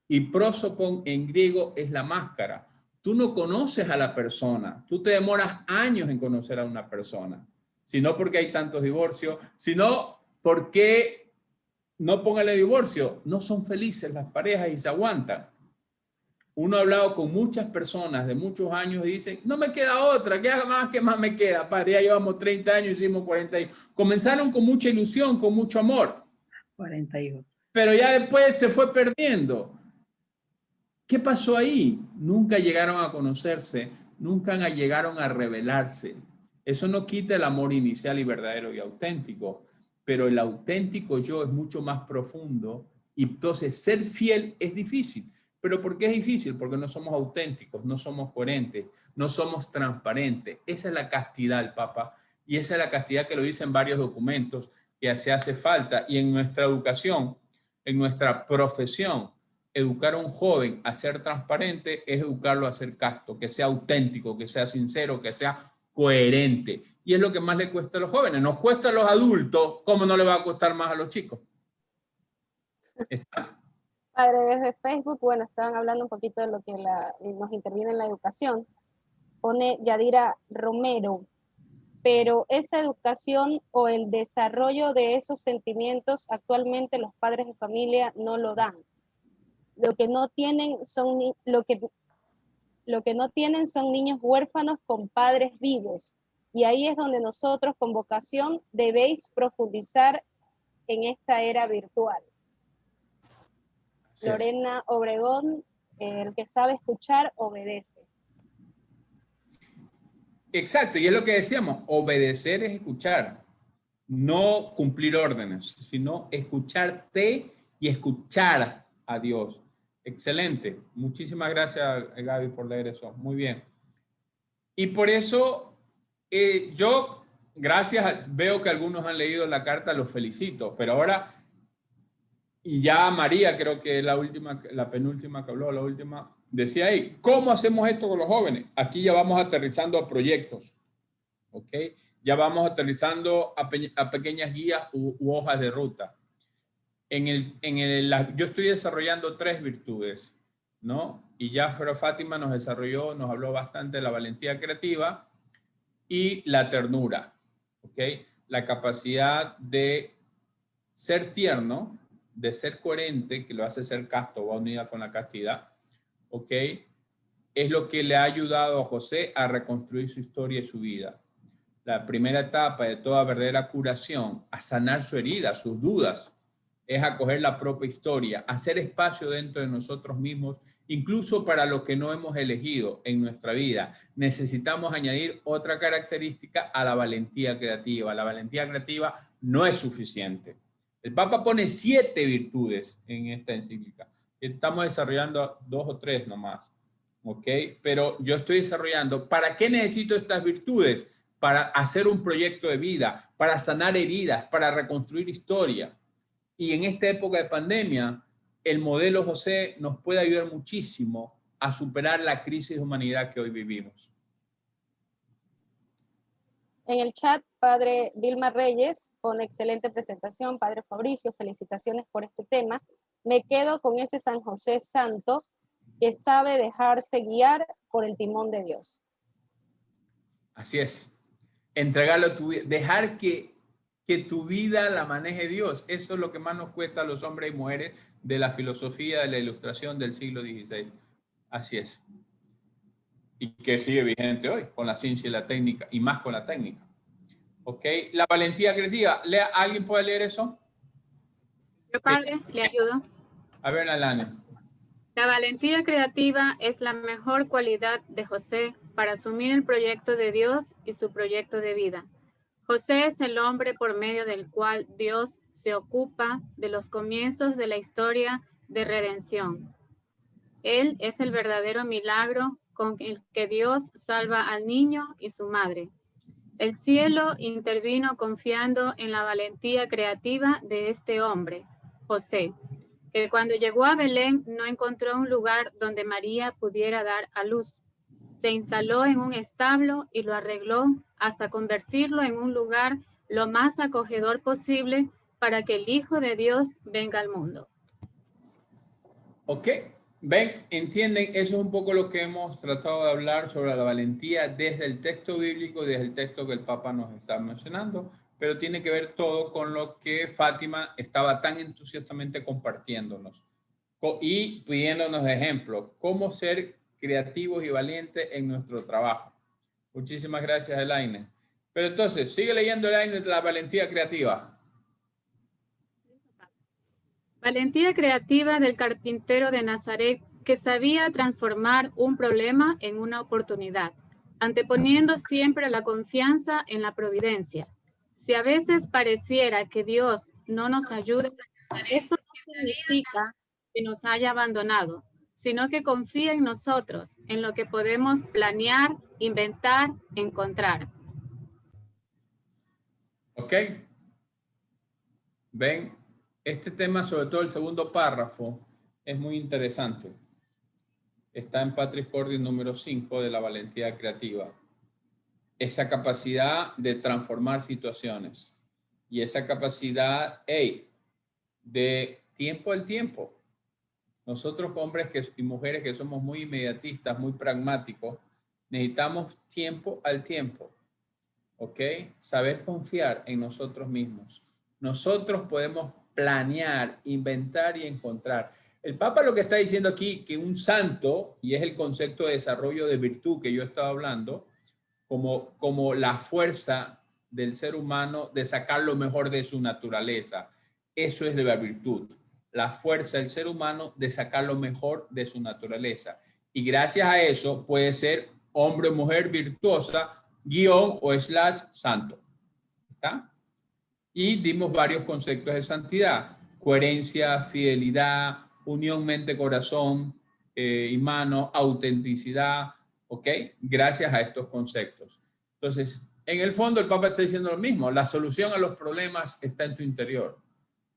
Y prosopon en griego es la máscara. Tú no conoces a la persona, tú te demoras años en conocer a una persona, sino porque hay tantos divorcios, sino porque no póngale divorcio, no son felices las parejas y se aguantan. Uno ha hablado con muchas personas de muchos años y dicen, no me queda otra, ¿qué más me queda? Padre, ya llevamos 30 años, hicimos 40 años. Comenzaron con mucha ilusión, con mucho amor. 41. Pero ya después se fue perdiendo. ¿Qué pasó ahí? Nunca llegaron a conocerse, nunca llegaron a revelarse. Eso no quita el amor inicial y verdadero y auténtico, pero el auténtico yo es mucho más profundo y entonces ser fiel es difícil. ¿Pero por qué es difícil? Porque no somos auténticos, no somos coherentes, no somos transparentes. Esa es la castidad del Papa y esa es la castidad que lo dicen varios documentos que se hace falta. Y en nuestra educación, en nuestra profesión, educar a un joven a ser transparente es educarlo a ser casto, que sea auténtico, que sea sincero, que sea coherente. Y es lo que más le cuesta a los jóvenes. Nos cuesta a los adultos, ¿cómo no le va a costar más a los chicos? Está. Padre, desde Facebook, bueno, estaban hablando un poquito de lo que nos interviene en la educación. Pone Yadira Romero, pero esa educación o el desarrollo de esos sentimientos actualmente los padres de familia no lo dan. Lo que no tienen son niños huérfanos con padres vivos. Y ahí es donde nosotros con vocación debéis profundizar en esta era virtual. Lorena Obregón, el que sabe escuchar, obedece. Exacto, y es lo que decíamos, obedecer es escuchar, no cumplir órdenes, sino escucharte y escuchar a Dios. Excelente, muchísimas gracias Gaby por leer eso, muy bien. Y por eso yo, veo que algunos han leído la carta, los felicito, pero ahora... Y ya María, creo que es la penúltima que habló, la última, decía ahí, ¿cómo hacemos esto con los jóvenes? Aquí ya vamos aterrizando a proyectos, ¿ok? Ya vamos aterrizando a pequeñas guías u hojas de ruta. Yo estoy desarrollando 3 virtudes, ¿no? Y ya Fátima nos habló bastante de la valentía creativa y la ternura, ¿ok? La capacidad de ser tierno, de ser coherente, que lo hace ser casto, va unida con la castidad, ¿ok? Es lo que le ha ayudado a José a reconstruir su historia y su vida. La primera etapa de toda verdadera curación, a sanar su herida, sus dudas, es acoger la propia historia, hacer espacio dentro de nosotros mismos, incluso para lo que no hemos elegido en nuestra vida. Necesitamos añadir otra característica a la valentía creativa. La valentía creativa no es suficiente. El Papa pone 7 virtudes en esta encíclica. Estamos desarrollando 2 o 3 nomás, ¿ok? Pero yo estoy desarrollando, ¿para qué necesito estas virtudes? Para hacer un proyecto de vida, para sanar heridas, para reconstruir historia. Y en esta época de pandemia, el modelo José nos puede ayudar muchísimo a superar la crisis de humanidad que hoy vivimos. En el chat, Padre Vilma Reyes, con excelente presentación. Padre Fabricio, felicitaciones por este tema. Me quedo con ese San José santo que sabe dejarse guiar por el timón de Dios. Así es. Entregarlo a tu vida, dejar que tu vida la maneje Dios. Eso es lo que más nos cuesta a los hombres y mujeres de la filosofía de la ilustración del siglo XVI. Así es. Y que sigue vigente hoy con la ciencia y la técnica, y más con la técnica. ¿Ok? La valentía creativa. ¿Alguien puede leer eso? Yo, padre, le ayudo. A ver, Alana. La valentía creativa es la mejor cualidad de José para asumir el proyecto de Dios y su proyecto de vida. José es el hombre por medio del cual Dios se ocupa de los comienzos de la historia de redención. Él es el verdadero milagro con el que Dios salva al niño y su madre. El cielo intervino confiando en la valentía creativa de este hombre, José, que cuando llegó a Belén no encontró un lugar donde María pudiera dar a luz. Se instaló en un establo y lo arregló hasta convertirlo en un lugar lo más acogedor posible para que el Hijo de Dios venga al mundo. Ok, ven, entienden, eso es un poco lo que hemos tratado de hablar sobre la valentía desde el texto bíblico, desde el texto que el Papa nos está mencionando, pero tiene que ver todo con lo que Fátima estaba tan entusiastamente compartiéndonos y pidiéndonos ejemplos, cómo ser creativos y valientes en nuestro trabajo. Muchísimas gracias, Elaine. Pero entonces, sigue leyendo, Elaine, la valentía creativa. Valentía creativa del carpintero de Nazaret que sabía transformar un problema en una oportunidad, anteponiendo siempre la confianza en la providencia. Si a veces pareciera que Dios no nos ayuda, esto no significa que nos haya abandonado, sino que confía en nosotros, en lo que podemos planear, inventar, encontrar. ¿Ok? Ven, este tema, sobre todo el segundo párrafo, es muy interesante. Está en Patris Cordis número 5 de la valentía creativa. Esa capacidad de transformar situaciones y esa capacidad, de tiempo al tiempo. Nosotros, hombres y mujeres que somos muy inmediatistas, muy pragmáticos, necesitamos tiempo al tiempo. ¿Ok? Saber confiar en nosotros mismos. Nosotros podemos planear, inventar y encontrar. El Papa lo que está diciendo aquí, que un santo, y es el concepto de desarrollo de virtud que yo estaba hablando, como la fuerza del ser humano de sacar lo mejor de su naturaleza. Eso es de la virtud. La fuerza del ser humano de sacar lo mejor de su naturaleza. Y gracias a eso puede ser hombre o mujer virtuosa, guión o / santo. ¿Está? Y dimos varios conceptos de santidad. Coherencia, fidelidad, unión mente-corazón y mano, autenticidad. ¿Ok? Gracias a estos conceptos. Entonces, en el fondo el Papa está diciendo lo mismo. La solución a los problemas está en tu interior.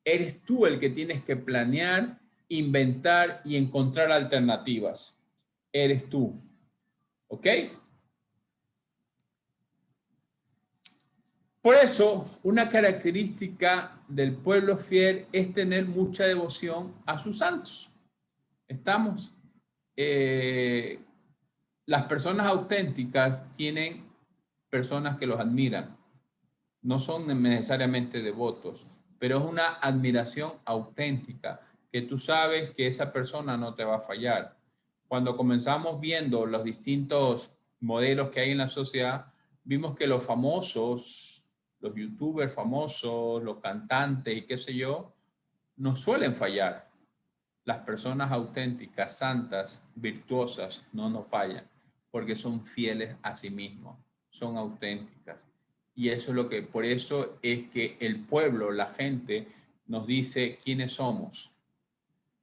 Eres tú el que tienes que planear, inventar y encontrar alternativas. Eres tú. ¿Ok? Por eso, una característica del pueblo fiel es tener mucha devoción a sus santos. ¿Estamos? Las personas auténticas tienen personas que los admiran. No son necesariamente devotos, pero es una admiración auténtica, que tú sabes que esa persona no te va a fallar. Cuando comenzamos viendo los distintos modelos que hay en la sociedad, vimos que los famosos, los youtubers famosos, los cantantes y qué sé yo, no suelen fallar. Las personas auténticas, santas, virtuosas, no nos fallan, porque son fieles a sí mismos, son auténticas. Y eso es lo que, por eso es que el pueblo, la gente, nos dice quiénes somos.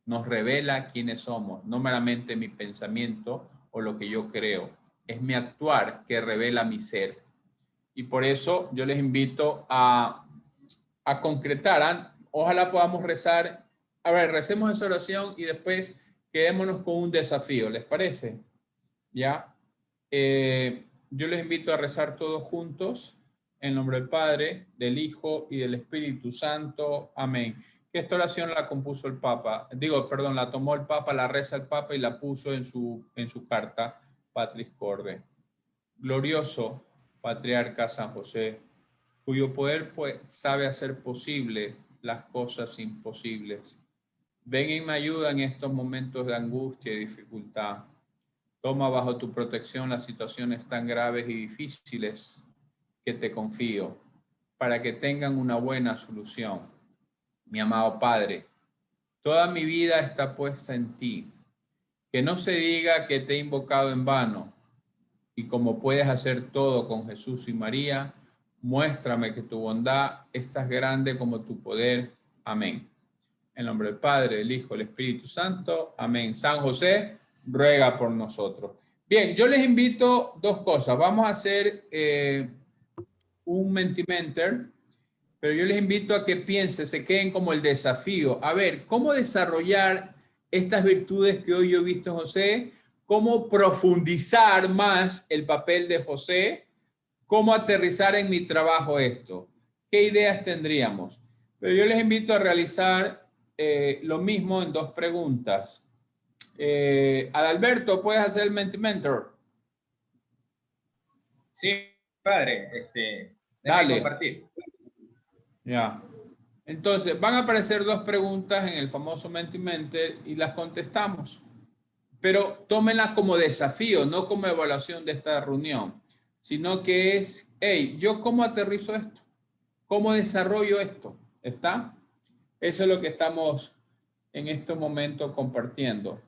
Nos revela quiénes somos, no meramente mi pensamiento o lo que yo creo. Es mi actuar que revela mi ser. Y por eso yo les invito a concretar. Ojalá podamos rezar. A ver, recemos esa oración y después quedémonos con un desafío. ¿Les parece? ¿Ya? Yo les invito a rezar todos juntos. En nombre del Padre, del Hijo y del Espíritu Santo. Amén. Que esta oración la compuso el Papa. La tomó el Papa, la reza el Papa y la puso en su carta Patris Corde. Glorioso Patriarca San José, cuyo poder sabe hacer posible las cosas imposibles. Ven y me ayuda en estos momentos de angustia y dificultad. Toma bajo tu protección las situaciones tan graves y difíciles que te confío, para que tengan una buena solución. Mi amado Padre, toda mi vida está puesta en ti. Que no se diga que te he invocado en vano. Y como puedes hacer todo con Jesús y María, muéstrame que tu bondad es tan grande como tu poder. Amén. En nombre del Padre, del Hijo, del Espíritu Santo. Amén. San José, ruega por nosotros. Bien, yo les invito dos cosas. Vamos a hacer un Mentimentor, pero yo les invito a que piensen, se queden como el desafío. A ver, ¿cómo desarrollar estas virtudes que hoy yo he visto en José? ¿Cómo profundizar más el papel de José? ¿Cómo aterrizar en mi trabajo esto? ¿Qué ideas tendríamos? Pero yo les invito a realizar lo mismo en dos preguntas. Adalberto, ¿puedes hacer el Mentimentor? Sí, padre. Dale. Compartir. Ya. Entonces, van a aparecer dos preguntas en el famoso Mentimeter y las contestamos. Pero tómenlas como desafío, no como evaluación de esta reunión, sino que es, hey, ¿yo cómo aterrizo esto? ¿Cómo desarrollo esto? ¿Está? Eso es lo que estamos en este momento compartiendo.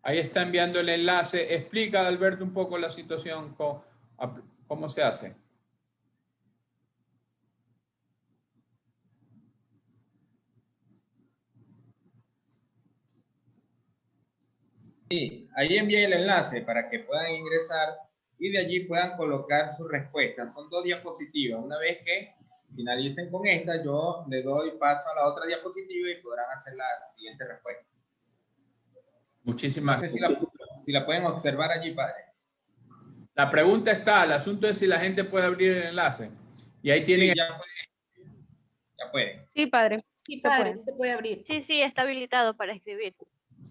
Ahí está enviando el enlace. Explica, Alberto, un poco la situación, cómo se hace. Sí, ahí envié el enlace para que puedan ingresar y de allí puedan colocar sus respuestas. Son 2 diapositivas. Una vez que finalicen con esta, yo le doy paso a la otra diapositiva y podrán hacer la siguiente respuesta. Muchísimas gracias. No sé si la pueden observar allí, padre. La pregunta está, el asunto es si la gente puede abrir el enlace. Y ahí tienen... Sí, ya pueden. Sí, padre. Sí, padre, se puede abrir. Sí, sí, está habilitado para escribir.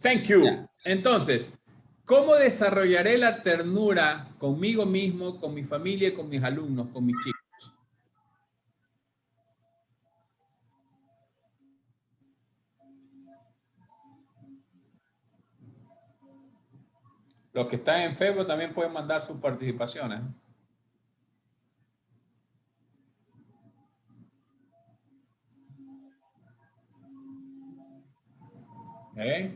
Thank you. Entonces, ¿cómo desarrollaré la ternura conmigo mismo, con mi familia, con mis alumnos, con mis chicos? Los que están en Facebook también pueden mandar sus participaciones. ¿Eh?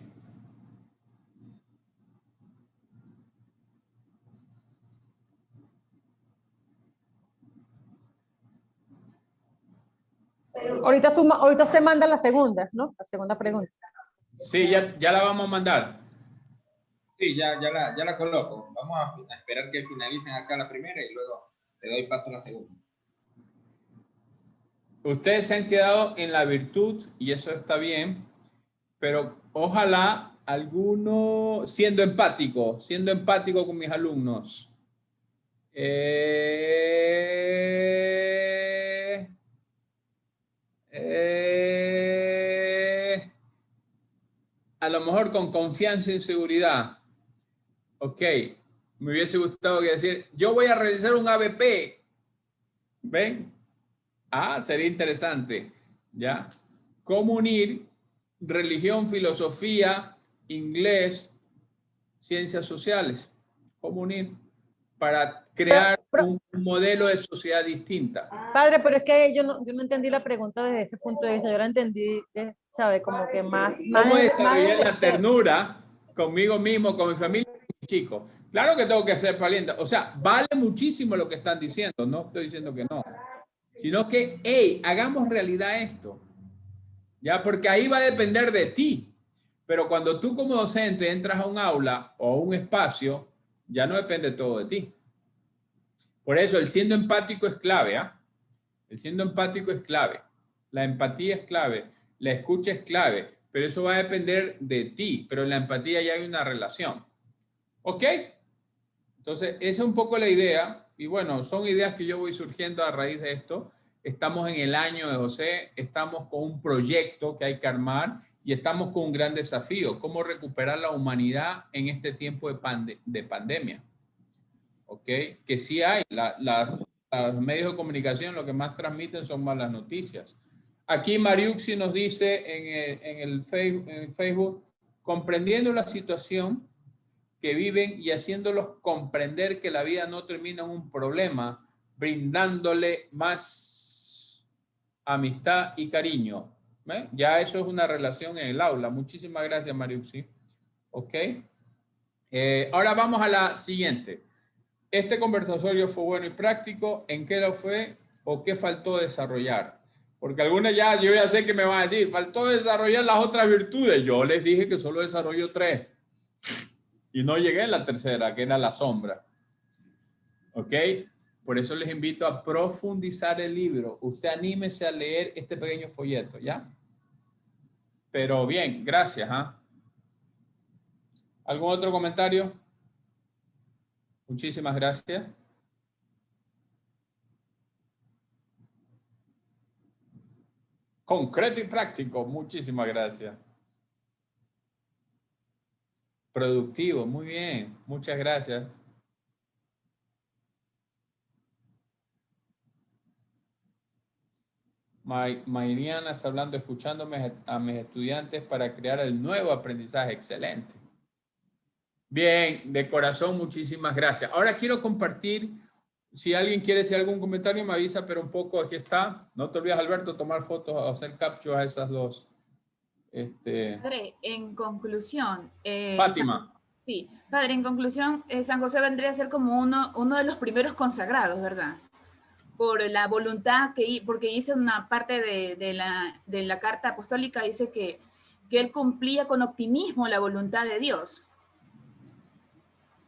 Ahorita usted manda la segunda, ¿no? La segunda pregunta. Sí, ya la vamos a mandar. Sí, ya la coloco. Vamos a esperar que finalicen acá la primera y luego le doy paso a la segunda. Ustedes se han quedado en la virtud y eso está bien, pero ojalá alguno siendo empático con mis alumnos. A lo mejor con confianza y seguridad. Ok, me hubiese gustado decir, yo voy a realizar un ABP. ¿Ven? Sería interesante. ¿Ya? ¿Cómo unir religión, filosofía, inglés, ciencias sociales? ¿Cómo unir? Para crear un modelo de sociedad distinta. Padre, pero es que yo no entendí la pregunta desde ese punto de vista. Yo la entendí, ¿sabe? Como que más... ¿Cómo desarrollar la ternura conmigo mismo, con mi familia y con mis chicos? Claro que tengo que ser valiente. O sea, vale muchísimo lo que están diciendo. No estoy diciendo que no. Sino que, hey, hagamos realidad esto. Ya, porque ahí va a depender de ti. Pero cuando tú como docente entras a un aula o a un espacio, ya no depende todo de ti. Por eso el siendo empático es clave. El siendo empático es clave. La empatía es clave. La escucha es clave. Pero eso va a depender de ti. Pero en la empatía ya hay una relación. ¿Ok? Entonces, esa es un poco la idea. Y bueno, son ideas que yo voy surgiendo a raíz de esto. Estamos en el año de José. Estamos con un proyecto que hay que armar. Y estamos con un gran desafío. Cómo recuperar la humanidad en este tiempo de pandemia. ¿Ok? Que sí hay. Los medios de comunicación lo que más transmiten son malas noticias. Aquí Mariuxi nos dice en Facebook, comprendiendo la situación que viven y haciéndolos comprender que la vida no termina en un problema, brindándole más amistad y cariño. ¿Ve? Ya eso es una relación en el aula. Muchísimas gracias, Mariuxi. ¿Ok? Ahora vamos a la siguiente. Este conversatorio fue bueno y práctico. ¿En qué lo fue o qué faltó desarrollar? Porque algunas yo ya sé que me van a decir, faltó desarrollar las otras virtudes. Yo les dije que solo desarrollo 3. Y no llegué a la tercera, que era la sombra. ¿Ok? Por eso les invito a profundizar el libro. Usted anímese a leer este pequeño folleto, ¿ya? Pero bien, gracias. ¿Algún otro comentario? Muchísimas gracias. Concreto y práctico. Muchísimas gracias. Productivo, muy bien. Muchas gracias. Mariana está hablando, escuchándome a mis estudiantes para crear el nuevo aprendizaje. Excelente. Bien, de corazón, muchísimas gracias. Ahora quiero compartir, si alguien quiere hacer algún comentario, me avisa, pero un poco aquí está. No te olvides, Alberto, tomar fotos o hacer capture a esas dos. Padre, en conclusión. Fátima. Sí, padre, en conclusión, San José vendría a ser como uno de los primeros consagrados, ¿verdad? Por la voluntad porque dice una parte de la carta apostólica, dice que él cumplía con optimismo la voluntad de Dios.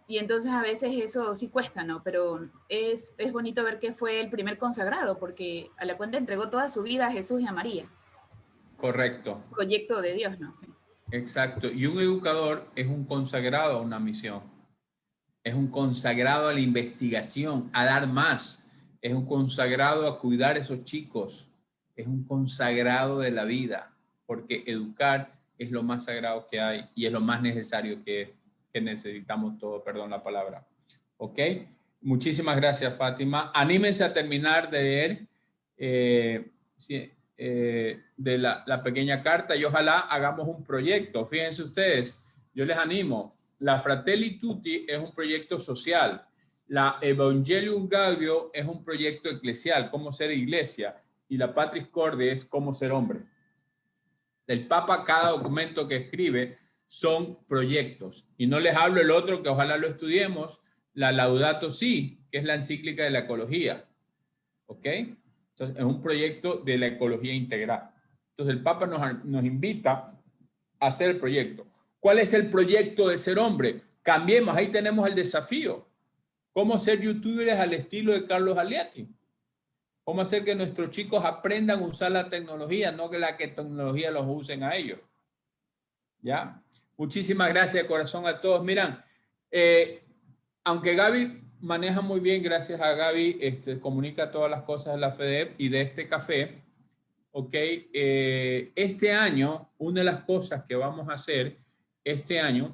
Y entonces a veces eso sí cuesta, ¿no? Pero es bonito ver que fue el primer consagrado, porque a la cuenta entregó toda su vida a Jesús y a María. Correcto. Proyecto de Dios, ¿no? Sí. Exacto. Y un educador es un consagrado a una misión. Es un consagrado a la investigación, a dar más. Es un consagrado a cuidar a esos chicos. Es un consagrado de la vida, porque educar es lo más sagrado que hay y es lo más necesario que necesitamos todos, perdón la palabra. ¿Ok? Muchísimas gracias, Fátima. Anímense a terminar de leer de la pequeña carta y ojalá hagamos un proyecto. Fíjense ustedes, yo les animo. La Fratelli Tutti es un proyecto social. La Evangelium Gaudium es un proyecto eclesial, cómo ser iglesia. Y la Patris Corde es cómo ser hombre. Del Papa, cada documento que escribe son proyectos. Y no les hablo el otro que ojalá lo estudiemos, la Laudato Si, que es la encíclica de la ecología. ¿Ok? Entonces, es un proyecto de la ecología integral. Entonces, el Papa nos invita a hacer el proyecto. ¿Cuál es el proyecto de ser hombre? Cambiemos, ahí tenemos el desafío. ¿Cómo ser youtubers al estilo de Carlos Aliati? ¿Cómo hacer que nuestros chicos aprendan a usar la tecnología, no que la tecnología los usen a ellos? ¿Ya? Muchísimas gracias de corazón a todos. Miran, aunque Gaby maneja muy bien, gracias a Gaby, comunica todas las cosas de la FEDEP y de este café, ¿ok? Este año, una de las cosas que vamos a hacer este año,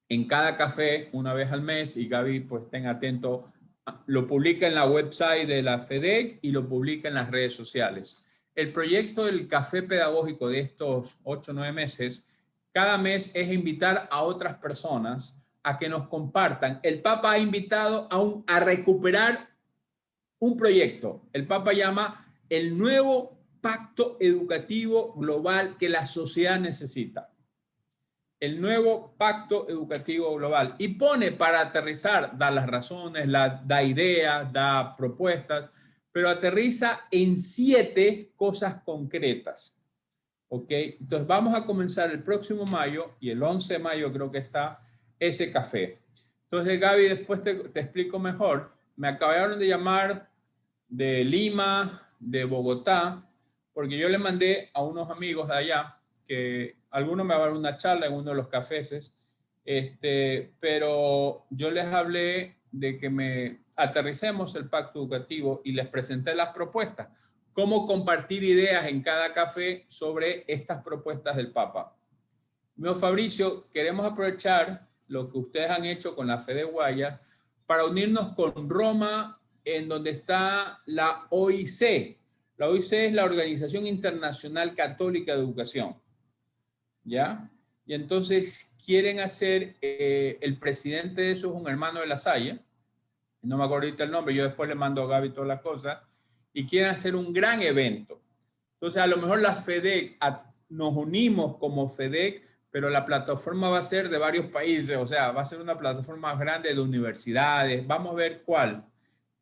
en cada café, una vez al mes, y Gaby, pues, estén atentos, lo publica en la website de la FEDEC y lo publica en las redes sociales. El proyecto del café pedagógico de estos 8 o 9 meses, cada mes es invitar a otras personas a que nos compartan. El Papa ha invitado a recuperar un proyecto. El Papa llama el nuevo pacto educativo global que la sociedad necesita. El nuevo pacto educativo global. Y pone para aterrizar, da las razones, da ideas, da propuestas, pero aterriza en 7 cosas concretas. ¿Ok? Entonces vamos a comenzar el próximo mayo y el 11 de mayo creo que está ese café. Entonces, Gaby, después te explico mejor. Me acabaron de llamar de Lima, de Bogotá, porque yo le mandé a unos amigos de allá que algunos me van a dar una charla en uno de los cafés, pero yo les hablé de que me aterricemos el pacto educativo y les presenté las propuestas. Cómo compartir ideas en cada café sobre estas propuestas del Papa. Mío Fabricio, queremos aprovechar lo que ustedes han hecho con la Fe de Guayas para unirnos con Roma, en donde está la OIC. La OIC es la Organización Internacional Católica de Educación. ¿Ya? Y entonces quieren hacer, el presidente de eso es un hermano de La Salle, no me acuerdo ahorita el nombre, yo después le mando a Gaby todas las cosas, y quieren hacer un gran evento. Entonces a lo mejor la FEDEC, nos unimos como FEDEC, pero la plataforma va a ser de varios países, o sea, va a ser una plataforma más grande de universidades, vamos a ver cuál.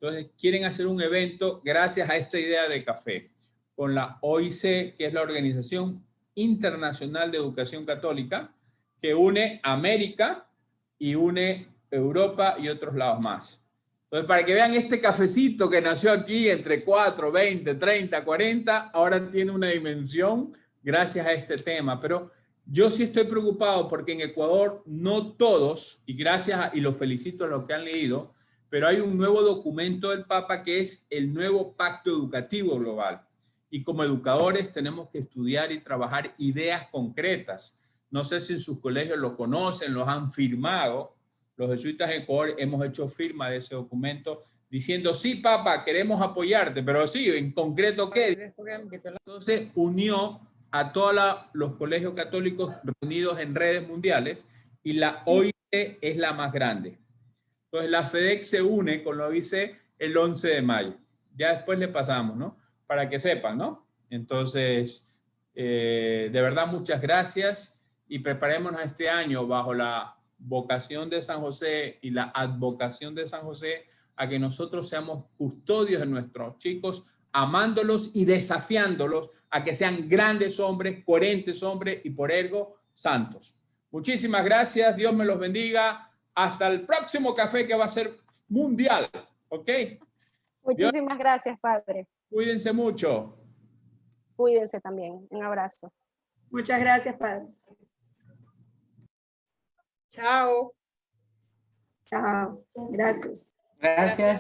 Entonces quieren hacer un evento gracias a esta idea de café, con la OIC, que es la Organización Internacional de Educación Católica, que une América y une Europa y otros lados más. Entonces, para que vean este cafecito que nació aquí entre 4, 20, 30, 40, ahora tiene una dimensión gracias a este tema. Pero yo sí estoy preocupado porque en Ecuador no todos, y y los felicito a los que han leído, pero hay un nuevo documento del Papa que es el nuevo Pacto Educativo Global. Y como educadores tenemos que estudiar y trabajar ideas concretas. No sé si en sus colegios lo conocen, los han firmado. Los jesuitas en Ecuador hemos hecho firma de ese documento diciendo, sí, papá, queremos apoyarte, pero sí, en concreto, ¿qué? Entonces unió a todos los colegios católicos reunidos en redes mundiales y la OIC es la más grande. Entonces la FEDEC se une con la OIC el 11 de mayo. Ya después le pasamos, ¿no? Para que sepan, ¿no? Entonces, de verdad, muchas gracias y preparémonos este año bajo la vocación de San José y la advocación de San José a que nosotros seamos custodios de nuestros chicos, amándolos y desafiándolos a que sean grandes hombres, coherentes hombres y por ergo santos. Muchísimas gracias, Dios me los bendiga. Hasta el próximo café que va a ser mundial, ¿ok? Muchísimas gracias, padre. Cuídense mucho. Cuídense también. Un abrazo. Muchas gracias, padre. Chao. Chao. Gracias. Gracias.